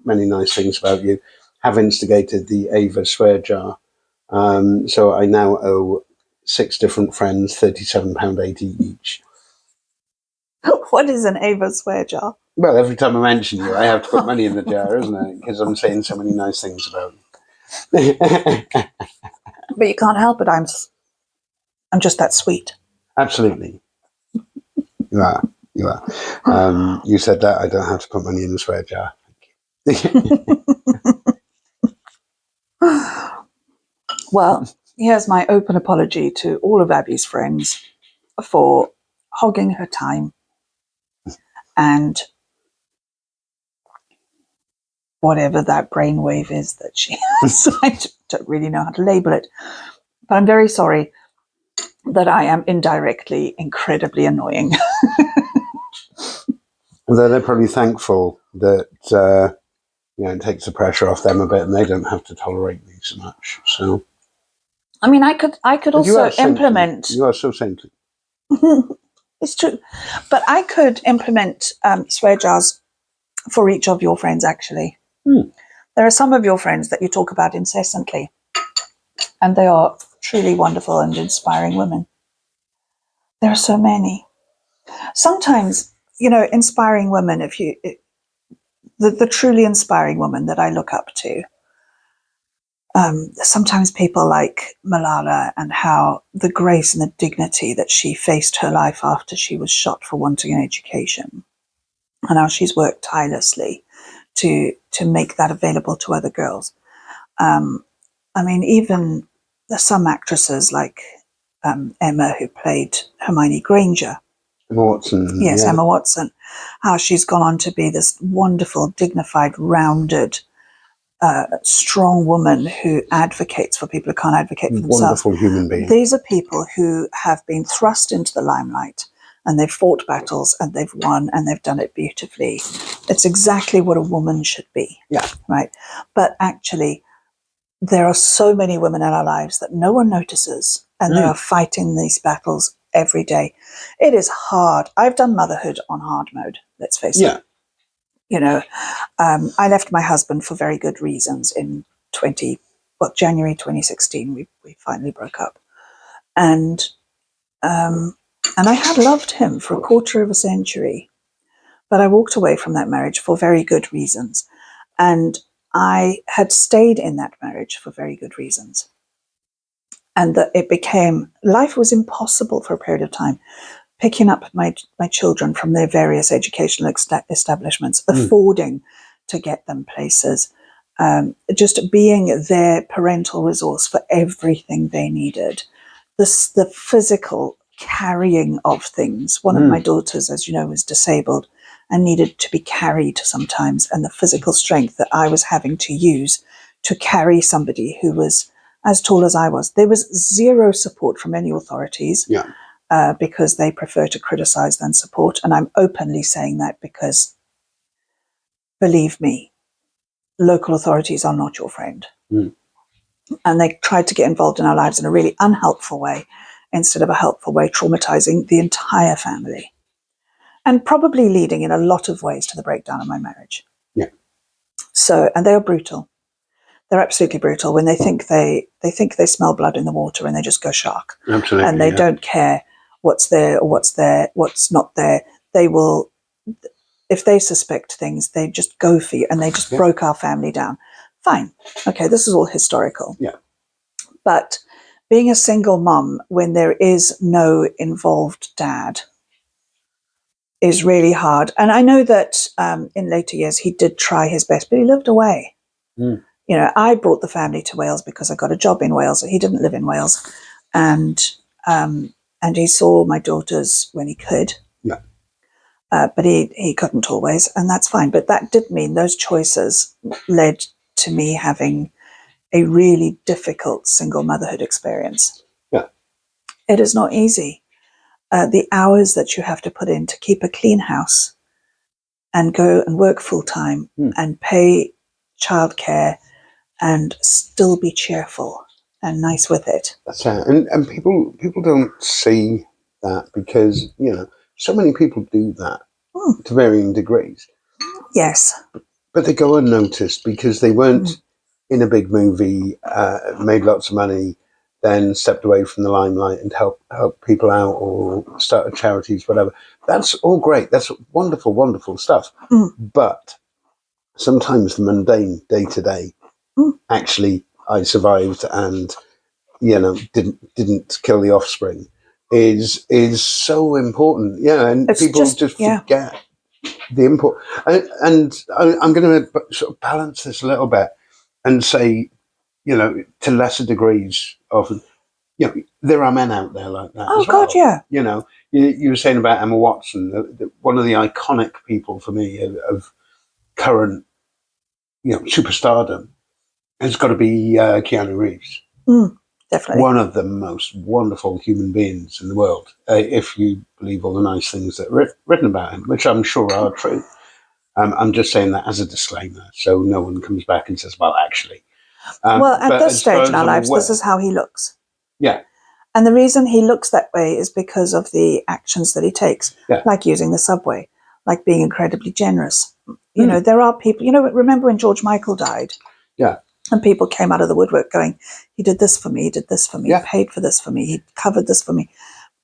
many nice things about you, have instigated the Ava swear jar. So I now owe 6 different friends £37.80 each. What is an Ava swear jar? Well, every time I mention you, I have to put money in the jar, isn't it? Because I'm saying so many nice things about you. But you can't help it. I'm just that sweet. Absolutely. You are. You are. You said that. I don't have to put money in the swear jar. Thank you. Well, here's my open apology to all of Abby's friends for hogging her time and whatever that brainwave is that she has. I don't really know how to label it. But I'm very sorry that I am indirectly incredibly annoying. Although they're probably thankful that it takes the pressure off them a bit, and they don't have to tolerate me so much. So, I mean, I could also implement. You are so saintly. It's true, but I could implement swear jars for each of your friends. Actually, there are some of your friends that you talk about incessantly, and they are truly wonderful and inspiring women. There are so many. Sometimes, inspiring women. The truly inspiring woman that I look up to. Sometimes people like Malala, and how the grace and the dignity that she faced her life after she was shot for wanting an education, and how she's worked tirelessly to make that available to other girls. I mean, even some actresses like Emma, who played Hermione Granger. Emma Watson. Yes, yeah. Emma Watson. How she's gone on to be this wonderful, dignified, rounded, strong woman who advocates for people who can't advocate for themselves. Wonderful human being. These are people who have been thrust into the limelight, and they've fought battles, and they've won, and they've done it beautifully. It's exactly what a woman should be. Yeah. Right. But actually, there are so many women in our lives that no one notices, and they are fighting these battles every day. It is hard. I've done motherhood on hard mode, let's face it. I left my husband for very good reasons in January 2016. We finally broke up, and I had loved him for a quarter of a century, but I walked away from that marriage for very good reasons, and I had stayed in that marriage for very good reasons, and that life was impossible for a period of time. Picking up my children from their various educational establishments, affording to get them places, just being their parental resource for everything they needed. The physical carrying of things. One of my daughters, as you know, was disabled and needed to be carried sometimes, and the physical strength that I was having to use to carry somebody who was as tall as I was. There was zero support from any authorities because they prefer to criticize than support. And I'm openly saying that because, believe me, local authorities are not your friend. And they tried to get involved in our lives in a really unhelpful way instead of a helpful way, traumatizing the entire family. And probably leading in a lot of ways to the breakdown of my marriage. Yeah. So, and they are brutal. They're absolutely brutal. When they think they smell blood in the water, and they just go shark. Absolutely. And they don't care what's there or what's not there. They will, if they suspect things, they just go for you, and they just broke our family down. Fine. Okay, this is all historical. Yeah. But being a single mum when there is no involved dad is really hard. And I know that in later years he did try his best, but he lived away. You know, I brought the family to Wales because I got a job in Wales. He didn't live in Wales, and he saw my daughters when he could. Yeah. But he couldn't always, and that's fine. But that did mean those choices led to me having a really difficult single motherhood experience. Yeah. It is not easy. The hours that you have to put in to keep a clean house and go and work full time and pay childcare and still be cheerful and nice with it. That's it. And people don't see that because, you know, so many people do that to varying degrees. Yes. But they go unnoticed because they weren't in a big movie, made lots of money, then stepped away from the limelight and help people out or started charities, whatever. That's all great. That's wonderful, wonderful stuff. But sometimes the mundane day-to-day, actually, I survived and, you know, didn't kill the offspring is so important. Yeah, and It's people just forget the import. And I'm going to sort of balance this a little bit and say, you know, to lesser degrees often, you know, there are men out there like that. Oh, as well. God, yeah. You know, you were saying about Emma Watson, one of the iconic people for me of current, you know, superstardom has got to be Keanu Reeves. Definitely. One of the most wonderful human beings in the world, if you believe all the nice things that are written about him, which I'm sure are true. I'm just saying that as a disclaimer, so no one comes back and says, well, actually. Well, at this stage in our lives, aware, this is how he looks. Yeah. And the reason he looks that way is because of the actions that he takes, like using the subway, like being incredibly generous. You know, there are people, you know, remember when George Michael died? Yeah. And people came out of the woodwork going, he did this for me, he did this for me, he paid for this for me, he covered this for me.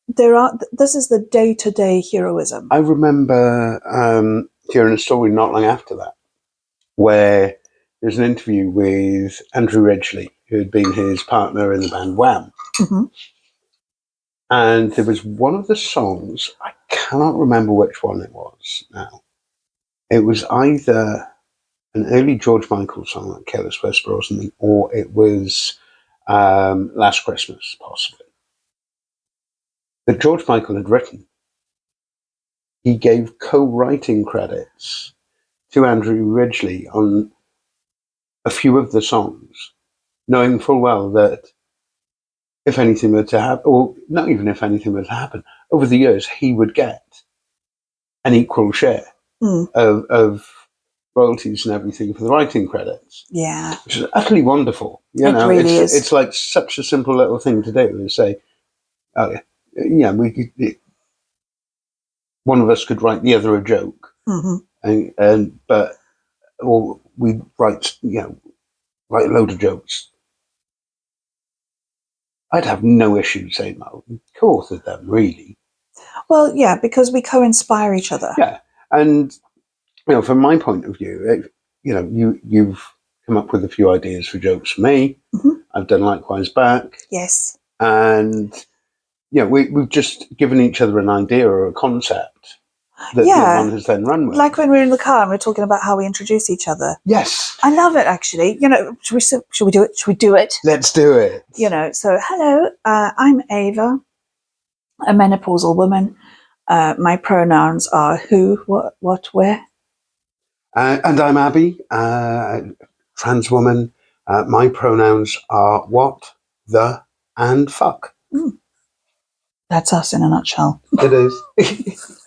This is the day-to-day heroism. I remember hearing a story not long after that, where there's an interview with Andrew Ridgeley, who had been his partner in the band Wham. And there was one of the songs, I cannot remember which one it was now. It was either an early George Michael song, like Careless Whisper or something, or it was Last Christmas, possibly, that George Michael had written. He gave co-writing credits to Andrew Ridgeley on a few of the songs, knowing full well that if anything were to happen, or not even if anything were to happen, over the years, he would get an equal share of royalties and everything for the writing credits. Yeah. Which is utterly wonderful. You know, really is. It's like such a simple little thing to do is say, oh, yeah, we could, one of us could write the other a joke, or we write a load of jokes. I'd have no issue saying that. Co-authored them, really. Well, yeah, because we co-inspire each other. Yeah, and from my point of view, you've come up with a few ideas for jokes for me. I've done likewise back. Yes. And we've just given each other an idea or a concept that one has then run with. Like when we're in the car and we're talking about how we introduce each other. Yes. I love it, actually. Should we do it? Should we do it? Let's do it. So hello, I'm Ava. a menopausal woman. My pronouns are who, what, where. And I'm Abi, trans woman. My pronouns are what, the, and fuck. That's us in a nutshell. It is.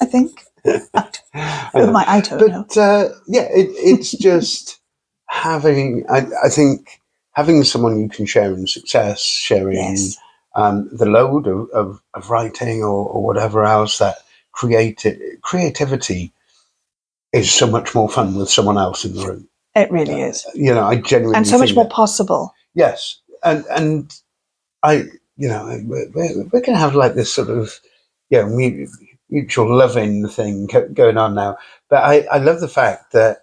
I think. I don't know. It's just having, I think, having someone you can share in success, sharing Yes. the load of writing or whatever else, that creativity is so much more fun with someone else in the room. It really is. I genuinely And so much think more that, possible. yes, and I, we're going to have like this sort of, mutual loving thing going on now. But I love the fact that,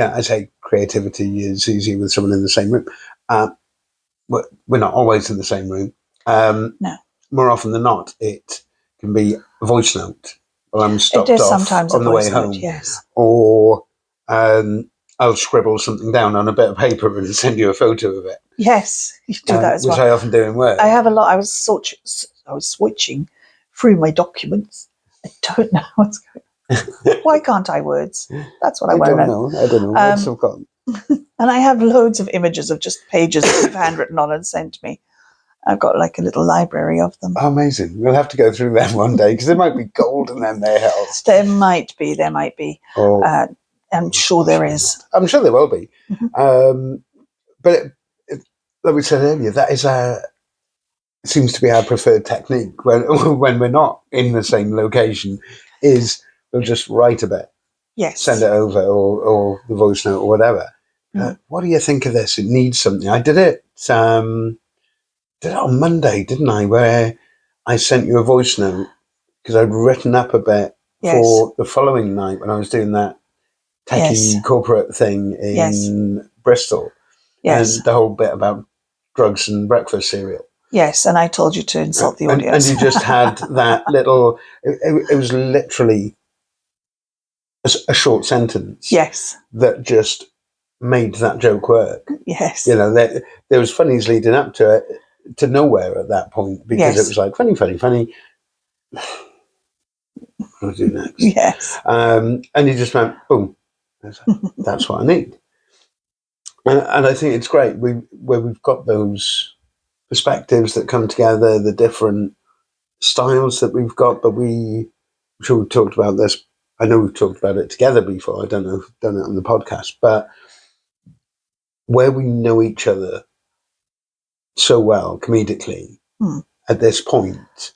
I say creativity is easy with someone in the same room. We're not always in the same room. No. More often than not, it can be a voice note. Well, I'm It stopped is off sometimes on a the way voice note, home, yes. or I'll scribble something down on a bit of paper and send you a photo of it. Yes, you do that as which well. I often do in work. I have a lot. I was switching through my documents. I don't know what's going on. Why can't I words? That's what I want to know. I don't know. Words have gone. And I have loads of images of just pages that you've handwritten on and sent me. I've got like a little library of them. Oh, amazing. We'll have to go through them one day because there might be gold in them there, Hells. There might be. Oh, I'm sure there is. I'm sure there will be. Mm-hmm. But like we said earlier, that is seems to be our preferred technique when we're not in the same location, is we'll just write a bit, Yes. send it over, or the voice note or whatever. What do you think of this? It needs something. I did it on Monday, didn't I? Where I sent you a voice note because I'd written up a bit for the following night when I was doing that techie corporate thing in Bristol. Yes. And the whole bit about drugs and breakfast cereal. Yes, and I told you to insult the audience. And you just had that little, it was literally a short sentence. Yes. That just made that joke work. Yes. There was funnies leading up to it, to nowhere at that point, because it was like, funny. What do I do next? Yes. And you just went, boom. That's what I need. And I think it's great where we've got those perspectives that come together, the different styles that we've got, but I'm sure we've talked about this. I know we've talked about it together before. I don't know if we've done it on the podcast, but where we know each other so well comedically at this point,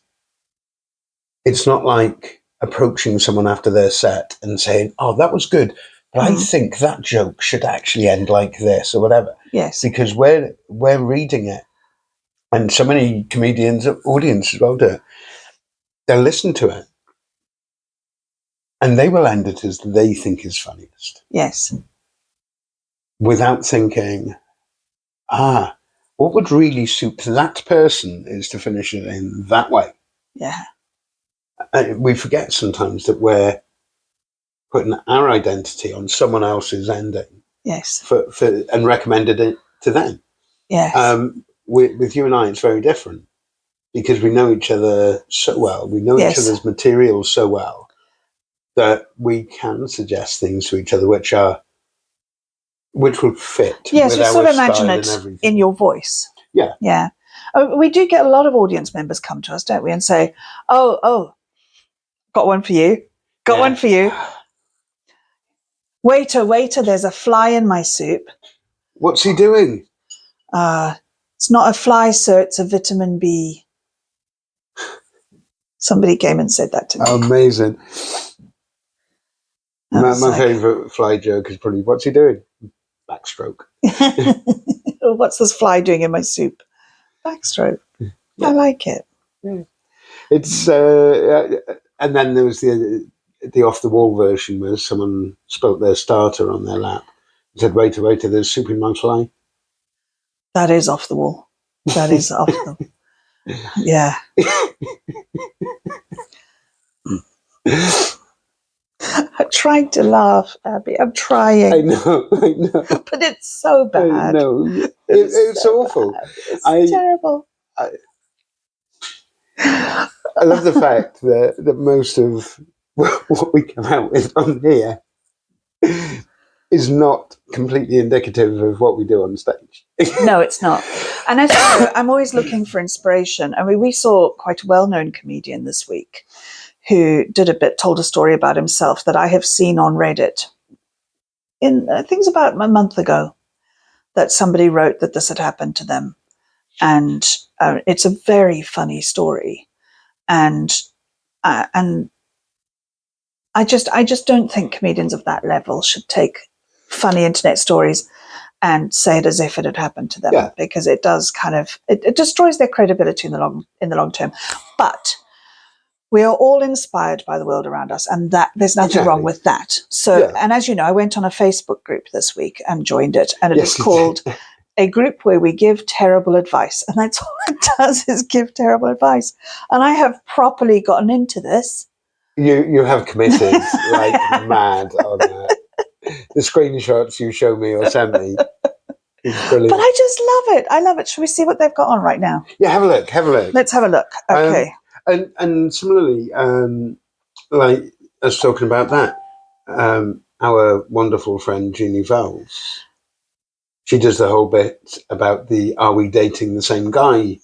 it's not like approaching someone after their set and saying, oh, that was good, but I think that joke should actually end like this or whatever. Yes. Because we're reading it. And so many comedians, audience as well, they'll listen to it and they will end it as they think is funniest. Yes. Without thinking, what would really suit that person is to finish it in that way. Yeah. We forget sometimes that we're putting our identity on someone else's ending. Yes. For and recommended it to them. Yes. With you and I, it's very different because we know each other so well. We know each other's material so well that we can suggest things to each other which would fit. Yes, with you our sort of imagine style it in your voice. Yeah. Yeah. We do get a lot of audience members come to us, don't we, and say, oh, got one for you. Got one for you. Waiter, there's a fly in my soup. What's he doing? It's not a fly, sir, it's a vitamin B. Somebody came and said that to me. Amazing. My favourite fly joke is probably, what's he doing? Backstroke. What's this fly doing in my soup? Backstroke. Yeah. I like it. Yeah. It's and then there was the off the wall version where someone spilt their starter on their lap and said, waiter, there's soup in my fly. That is off the wall. That is off the yeah. I'm trying to laugh, Abby. I'm trying. I know. But it's so bad. I know. It's so awful. Bad. It's terrible. I love the fact that most of what we come out with on here is not completely indicative of what we do on stage. No, it's not. And as you know, I'm always looking for inspiration. I mean, we saw quite a well-known comedian this week who told a story about himself that I have seen on Reddit in things about a month ago, that somebody wrote that this had happened to them. And it's a very funny story. And I just don't think comedians of that level should take funny internet stories and say it as if it had happened to them, because it does it destroys their credibility in the long term. But we are all inspired by the world around us, and that there's nothing wrong with that. So, and as you know, I went on a Facebook group this week and joined it, and it is called A Group Where We Give Terrible Advice. And that's all it does, is give terrible advice. And I have properly gotten into this. You have committed like mad on that. The screenshots you show me or send me is brilliant. But I just love it. I love it. Should we see what they've got on right now? Yeah, have a look. Let's have a look. Okay. And similarly, like us talking about that, our wonderful friend Jeannie Vowles, she does the whole bit about the "Are we dating the same guy?"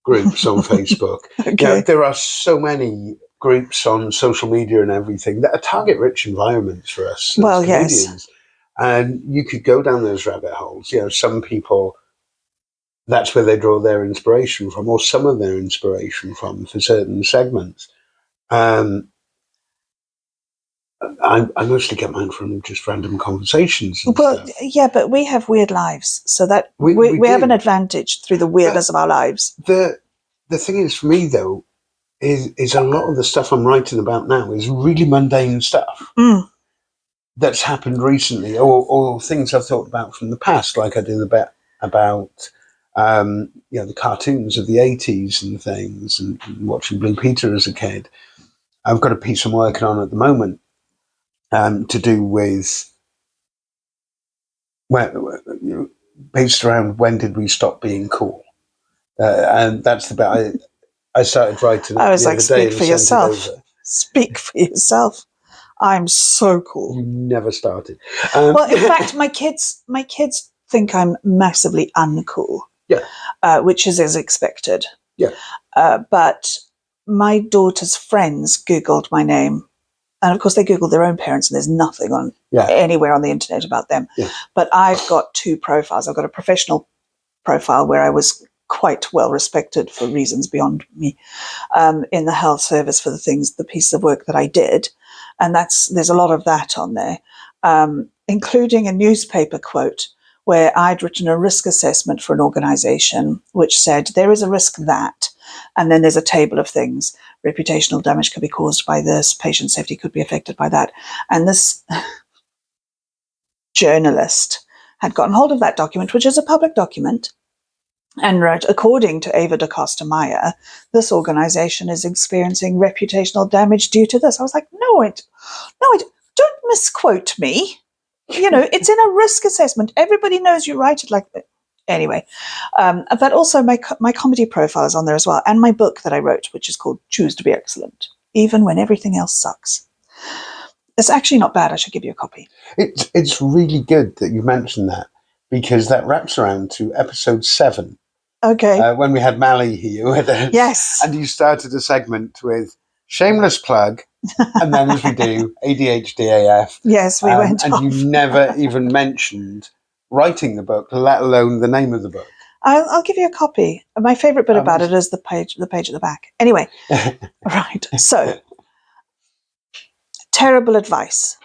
groups on Facebook. Okay. There are so many groups on social media and everything that are target-rich environments for us as comedians. Yes. And you could go down those rabbit holes. Some people, that's where they draw their inspiration from, or some of their inspiration from, for certain segments. I mostly get mine from just random conversations. Stuff. Yeah, but we have weird lives, so that we have an advantage through the weirdness of our lives. The thing is, for me though, is a lot of the stuff I'm writing about now is really mundane stuff that's happened recently, or things I've thought about from the past, like I did about the cartoons of the 80s and things, and watching Blue Peter as a kid. I've got a piece I'm working on at the moment to do with based around when did we stop being cool, and that's the bit I started writing. I was like, speak for yourself. Speak for yourself. I'm so cool. You never started. Well, in fact, my kids think I'm massively uncool. Yeah. Which is as expected. Yeah. But my daughter's friends Googled my name. And of course, they Googled their own parents, and there's nothing anywhere on the internet about them. Yeah. But I've got two profiles. I've got a professional profile where I was quite well respected for reasons beyond me in the health service for the piece of work that I did. And there's a lot of that on there, including a newspaper quote where I'd written a risk assessment for an organization which said there is a risk that, and then there's a table of things. Reputational damage could be caused by this, patient safety could be affected by that. And this journalist had gotten hold of that document, which is a public document, and wrote, according to Ava da Costa Maya, this organization is experiencing reputational damage due to this. I was like, no, don't misquote me. It's in a risk assessment. Everybody knows you write it like that. Anyway, but also my comedy profile is on there as well, and my book that I wrote, which is called Choose to be Excellent, even when everything else sucks. It's actually not bad. I should give you a copy. It's really good that you mentioned that, because that wraps around to episode 7. Okay. When we had Mally here with us. Yes. And you started a segment with shameless plug, and then as we do, ADHD AF. Yes, we went and off. You never even mentioned writing the book, let alone the name of the book. I'll give you a copy. My favourite bit about it is the page at the back. Anyway, right. So, terrible advice.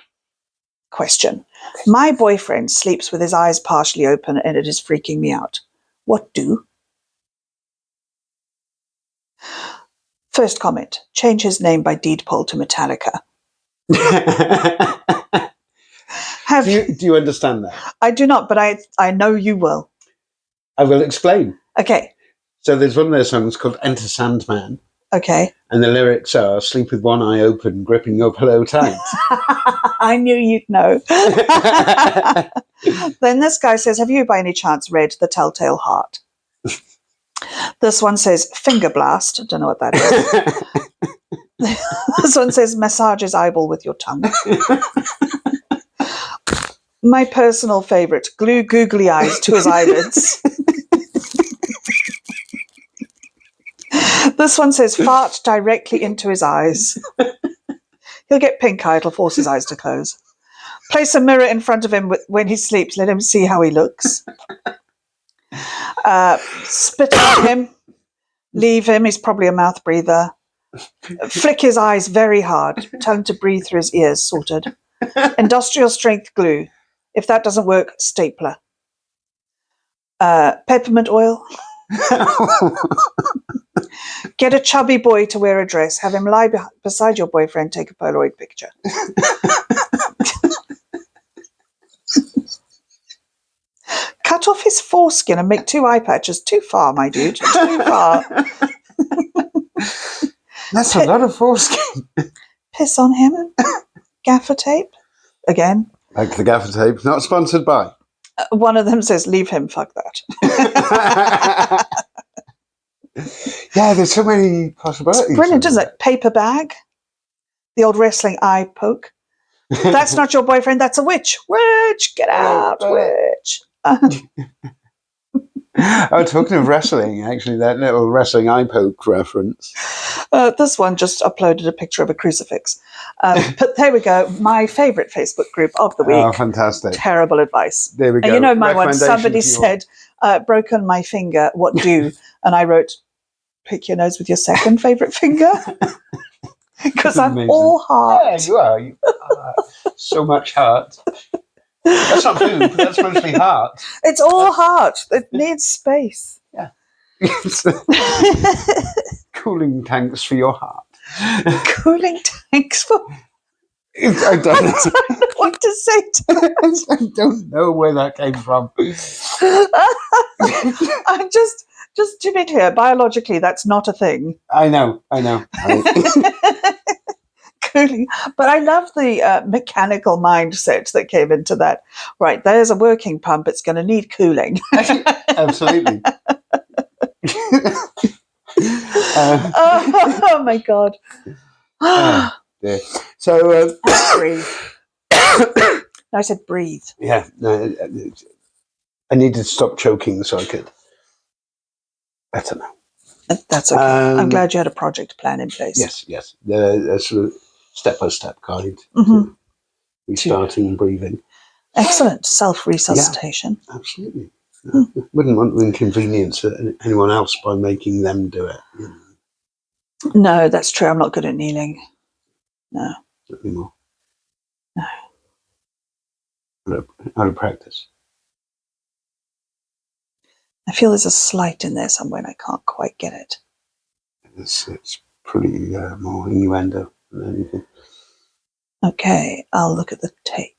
Question. My boyfriend sleeps with his eyes partially open, and it is freaking me out. What do? First comment. Change his name by deed poll to Metallica. Do you understand that? I do not, but I know you will. I will explain. Okay. So there's one of their songs called Enter Sandman. Okay. And the lyrics are, sleep with one eye open, gripping your pillow tight. I knew you'd know. Then this guy says, have you by any chance read The Telltale Heart? This one says finger blast. Don't know what that is. This one says massage his eyeball with your tongue. My personal favourite, glue googly eyes to his eyelids. This one says fart directly into his eyes. He'll get pink eye, it'll force his eyes to close. Place a mirror in front of him when he sleeps, let him see how he looks. Spit on him, leave him, he's probably a mouth breather. Flick his eyes very hard, tell him to breathe through his ears, sorted. Industrial strength glue. If that doesn't work, stapler. Peppermint oil. Get a chubby boy to wear a dress. Have him lie beside your boyfriend. Take a Polaroid picture. Cut off his foreskin and make 2 eye patches. Too far, my dude. Too far. That's a lot of foreskin. Piss on him. Gaffer tape. Again. Like the gaffer tape. Not sponsored by. One of them says, leave him. Fuck that. Yeah, there's so many possibilities. It's brilliant, isn't it? Paper bag. The old wrestling eye poke. That's not your boyfriend. That's a witch. Witch. Get out, witch. Oh, talking of wrestling, actually, that little wrestling eye poke reference. This one just uploaded a picture of a crucifix. But there we go. My favourite Facebook group of the week. Oh, fantastic. Terrible advice. There we go. And you know my one. Somebody said, broken my finger, what do? And I wrote, pick your nose with your second favourite finger. Because I'm amazing. all heart. Yeah, you are. You are. So much heart. That's not food, that's mostly heart. It's all heart. It needs space. Yeah. Cooling tanks for your heart. Cooling tanks for... I don't know. I don't know what to say to that. I don't know where that came from. I just to be clear, biologically, that's not a thing. I know. Cooling. But I love the mechanical mindset that came into that. Right, there's a working pump. It's going to need cooling. Absolutely. Oh my God. Yeah. So, breathe. No, I said breathe. Yeah. No, I needed to stop choking so I could. Better now. That's okay. I'm glad you had a project plan in place. Yes. A sort of step-by-step guide Mm-hmm. to restarting and breathing. Excellent. Self-resuscitation. Yeah, absolutely. Yeah. Wouldn't want to inconvenience anyone else by making them do it. You know. No, that's true. I'm not good at kneeling. No. Not anymore. No. Out of practice. I feel there's a slight in there somewhere and I can't quite get it. It's pretty more innuendo than anything. Okay, I'll look at the tape.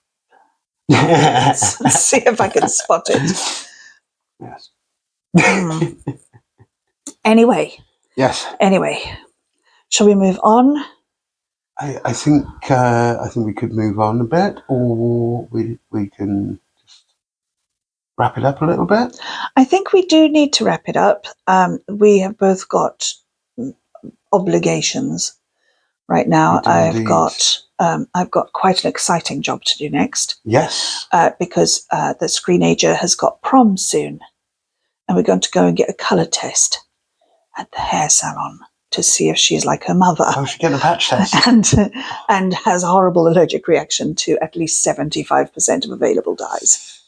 Let's see if I can spot it. Yes. Anyway. Yes. Anyway, shall we move on? I think we could move on a bit, or we can just wrap it up a little bit. I think we do need to wrap it up. We have both got obligations right now. I've got quite an exciting job to do next. Yes. Because the screenager has got prom soon, and we're going to go and get a colour test at the hair salon to see if she's like her mother. Oh, she's getting a patch test. and has a horrible allergic reaction to at least 75% of available dyes.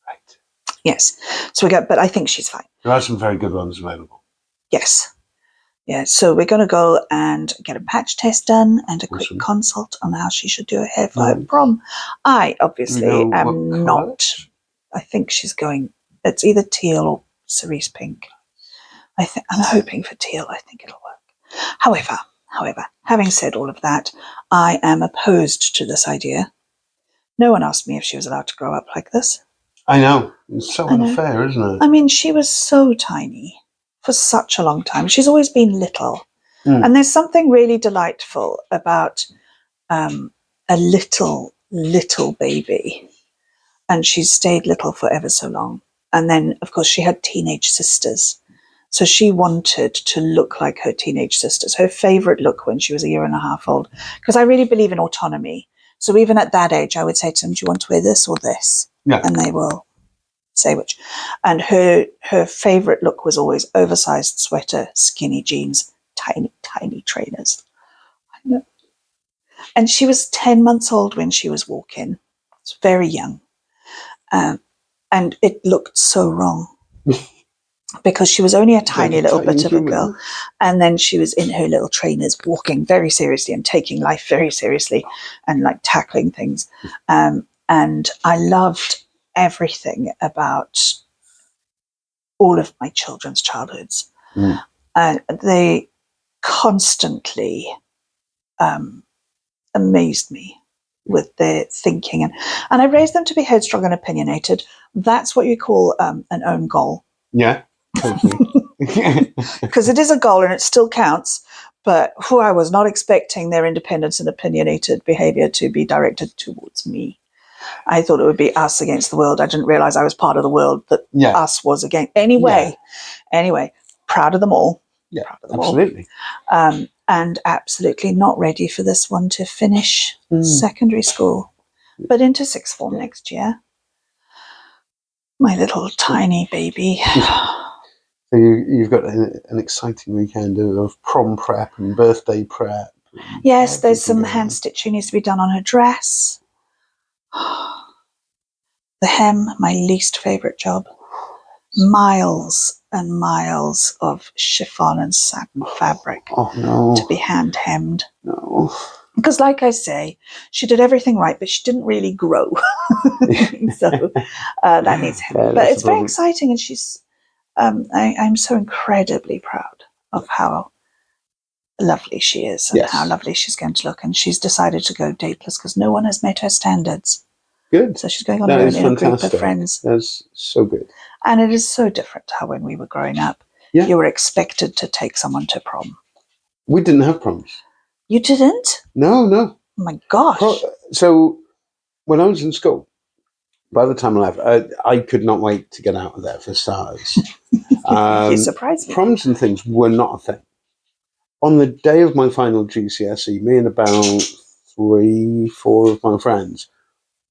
Right. Yes. So but I think she's fine. There are some very good ones available. Yes. Yeah, so we're going to go and get a patch test done and a quick consult on how she should do her hair for her prom. I obviously am not. I think she's going, it's either teal or cerise pink. I'm hoping for teal. I think it'll work. However, having said all of that, I am opposed to this idea. No one asked me if she was allowed to grow up like this. I know. It's so unfair, isn't it? I mean, she was so tiny for such a long time. She's always been little. And there's something really delightful about a little baby. And she's stayed little for ever so long. And then, of course, she had teenage sisters. So she wanted to look like her teenage sisters. Her favorite look when she was a year and a half old, because I really believe in autonomy. So even at that age, I would say to them, do you want to wear this or this? Yeah. And they will say which. And her favorite look was always oversized sweater, skinny jeans, tiny, tiny trainers. And she was 10 months old when she was walking. It's very young. And it looked so wrong because she was only a tiny little bit of a girl. And then she was in her little trainers walking very seriously and taking life very seriously and like tackling things. And I loved everything about all of my children's childhoods. They constantly amazed me with their thinking. And I raised them to be headstrong and opinionated. That's what you call an own goal. Yeah, totally. Because it is a goal and it still counts. But I was not expecting their independence and opinionated behavior to be directed towards me. I thought it would be us against the world. I didn't realize I was part of the world that us was against. Anyway, proud of them all. Yeah, absolutely. And absolutely not ready for this one to finish secondary school, but into sixth form next year. My little tiny baby. So you've got an exciting weekend of prom prep and birthday prep. Yes, there's some hand stitching needs to be done on her dress. The hem, my least favourite job. Miles and miles of chiffon and satin fabric to be hand hemmed. No. Because like I say, she did everything right, but she didn't really grow. So that needs hemming. But it's very exciting, and she's I'm so incredibly proud of how lovely she is and how lovely she's going to look. And she's decided to go dateless because no one has met her standards. Good. So she's going on her own in a group of friends. That's so good. And it is so different to how when we were growing up, you were expected to take someone to prom. We didn't have proms. You didn't? No. Oh my gosh. So when I was in school, by the time I left, I could not wait to get out of there for starters. You surprised me. Proms and things were not a thing. On the day of my final GCSE, me and about 3-4 of my friends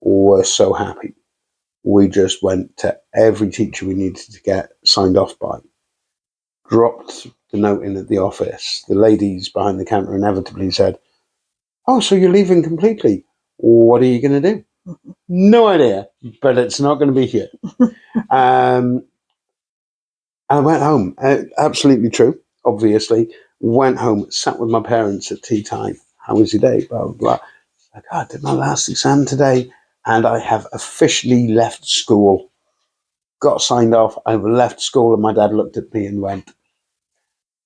were so happy. We just went to every teacher we needed to get signed off by, dropped the note in at the office. The ladies behind the counter inevitably said, "Oh, so you're leaving completely. What are you going to do?" No idea, but it's not going to be here. I went home. Absolutely true, obviously. Went home, sat with my parents at tea time. How was your day? Blah, blah, blah. Like, I did my last exam today, and I have officially left school. Got signed off. I've left school, and my dad looked at me and went,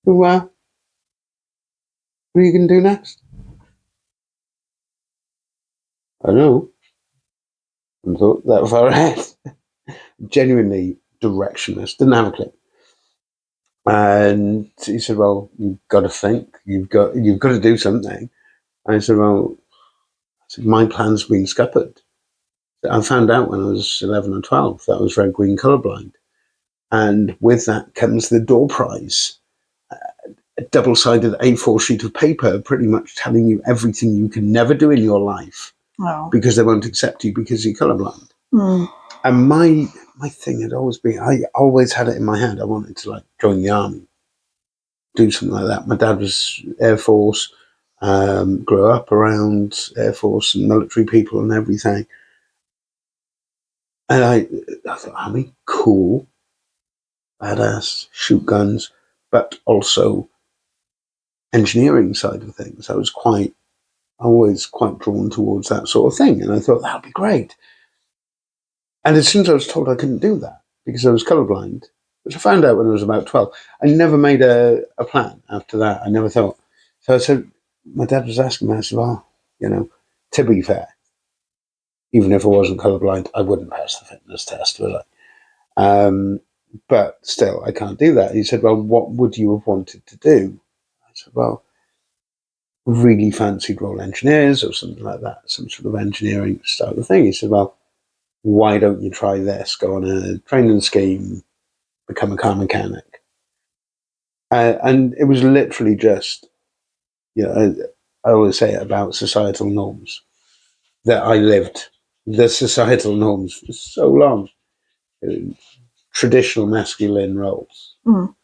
what are you going to do next? I don't know. I thought that far ahead. Genuinely directionless. Didn't have a clue. And he said, "Well, you've got to think. You've got to do something." I said, "Well, my plan's been scuppered." I found out when I was 11 or 12 that I was red-green colourblind. And with that comes the door prize. A double-sided A4 sheet of paper pretty much telling you everything you can never do in your life because they won't accept you because you're colourblind. And my thing had always been, I always had it in my head, I wanted to join the army, do something like that. My dad was Air Force, grew up around Air Force and military people and everything. And I thought, army, cool, badass, shoot guns, but also engineering side of things. I was always quite drawn towards that sort of thing. And I thought, that would be great. And as soon as I was told I couldn't do that because I was colourblind, which I found out when I was about 12, I never made a plan after that. I never thought. So I said, my dad was asking me, I said, well, to be fair, even if I wasn't colourblind, I wouldn't pass the fitness test, would I? But still, I can't do that. He said, well, what would you have wanted to do? I said, well, really fancied Royal Engineers or something like that, some sort of engineering style of thing. He said, well, why don't you try this? Go on a training scheme, become a car mechanic. And it was literally just, I always say it about societal norms, that I lived the societal norms for so long. Traditional masculine roles. Mm.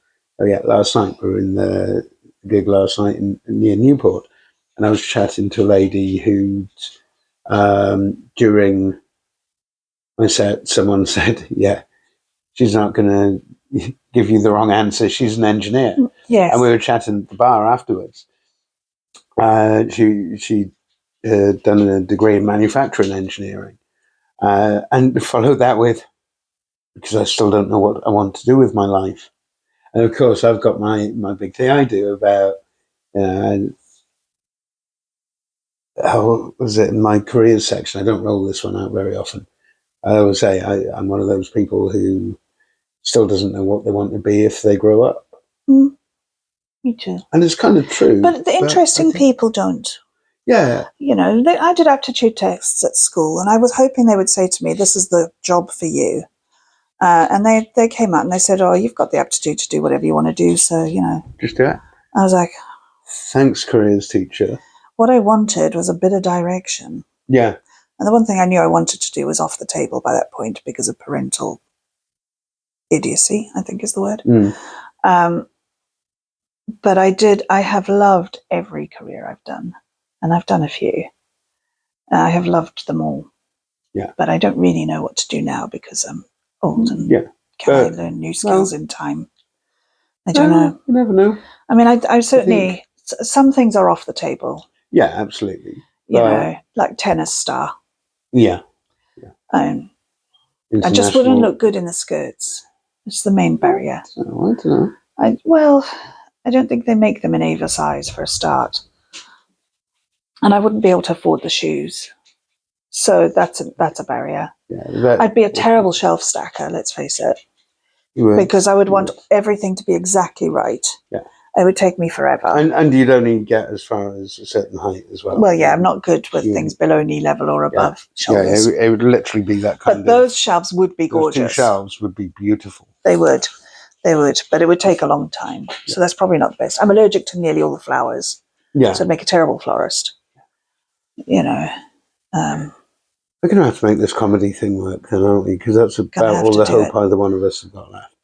Oh yeah, last night we were in the gig last night near Newport, and I was chatting to a lady who, during my set, someone said, "Yeah, she's not going to give you the wrong answer. She's an engineer." Yes. And we were chatting at the bar afterwards. She done a degree in manufacturing engineering, and followed that with, because I still don't know what I want to do with my life. And of course, I've got my big thing I do about, how was it in my careers section? I don't roll this one out very often. I always say I'm one of those people who still doesn't know what they want to be if they grow up. Mm. Me too. And it's kind of true. But the interesting people don't. Yeah. I did aptitude tests at school, and I was hoping they would say to me, "This is the job for you." And they came out and they said, "Oh, you've got the aptitude to do whatever you want to do, so, Just do it. I was like, thanks, careers teacher. What I wanted was a bit of direction. Yeah. And the one thing I knew I wanted to do was off the table by that point because of parental idiocy, I think is the word. But I have loved every career I've done, and I've done a few. I have loved them all. Yeah. But I don't really know what to do now because I'm old and can I learn new skills in time? I don't know. You never know. I mean, I certainly, some things are off the table. Yeah, absolutely. Like tennis star. Yeah. I just wouldn't look good in the skirts. It's the main barrier. I don't know. I don't think they make them in Ava size for a start. And I wouldn't be able to afford the shoes. So that's a barrier. Yeah, I'd be a terrible shelf stacker, let's face it. Because I would want everything to be exactly right. Yeah. It would take me forever. And you'd only get as far as a certain height as well. Well, yeah, I'm not good with things below knee level or above shoulders. Yeah, it would literally be that kind of... But those shelves would be gorgeous. Those 2 shelves would be beautiful. They would. But it would take a long time. Yeah. So that's probably not the best. I'm allergic to nearly all the flowers. Yeah. So I'd make a terrible florist. We're going to have to make this comedy thing work then, aren't we? Because that's about all the hope either one of us have got left.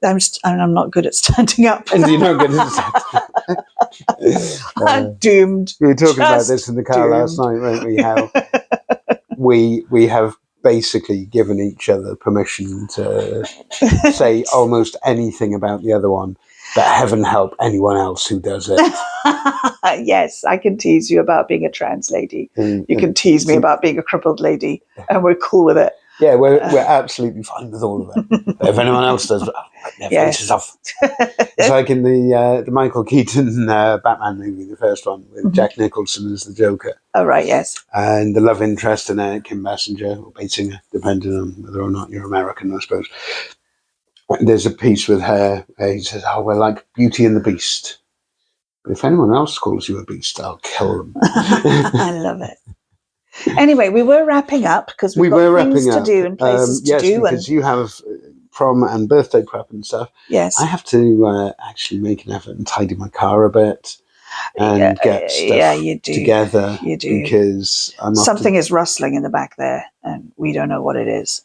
I'm not good at standing up. And you're not good at standing up. I'm doomed. We were talking about this in the car last night, weren't we? How we have basically given each other permission to say almost anything about the other one, but heaven help anyone else who does it. Yes, I can tease you about being a trans lady. You can tease me about being a crippled lady, and we're cool with it. Yeah, we're absolutely fine with all of it. But if anyone else does, their faces off. It's like in the Michael Keaton Batman movie, the first one, with Jack Nicholson as the Joker. Oh, right, yes. And the love interest in Kim Basinger, or Basinger, depending on whether or not you're American, I suppose. There's a piece with her, he says, we're like Beauty and the Beast. But if anyone else calls you a beast, I'll kill them. I love it. Anyway, we were wrapping up because we've got things to do and places to do. Yes, because you have prom and birthday prep and stuff. Yes. I have to actually make an effort and tidy my car a bit and get stuff together. You do. Because something is rustling in the back there and we don't know what it is.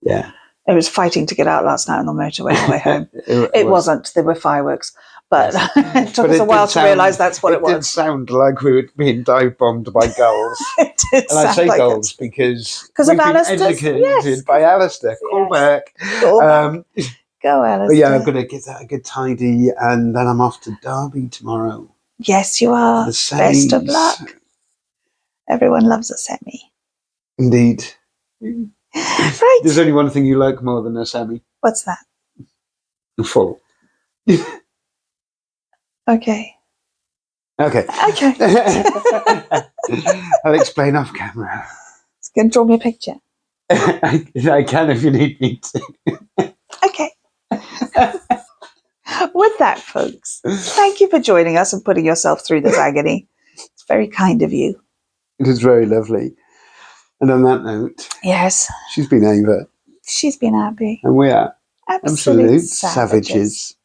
Yeah. It was fighting to get out last night on the motorway on the way home. It wasn't. There were fireworks. But it took us a while to realise that's what it was. It did sound like we were being dive bombed by gulls. It did and I say like gulls because of Alistair. Educated by Alistair. Call back. Go, Alistair. But yeah, I'm going to give that a good tidy, and then I'm off to Derby tomorrow. Yes, you are. Best of luck. Everyone loves a semi. Indeed. Right. There's only one thing you like more than a semi. What's that? Full. Okay. I'll explain off camera. Can you draw me a picture? I can if you need me to. Okay. With that, folks, thank you for joining us and putting yourself through this agony. It's very kind of you. It is very lovely. And on that note, yes, she's been Ava. She's been Abi. And we are absolute savages.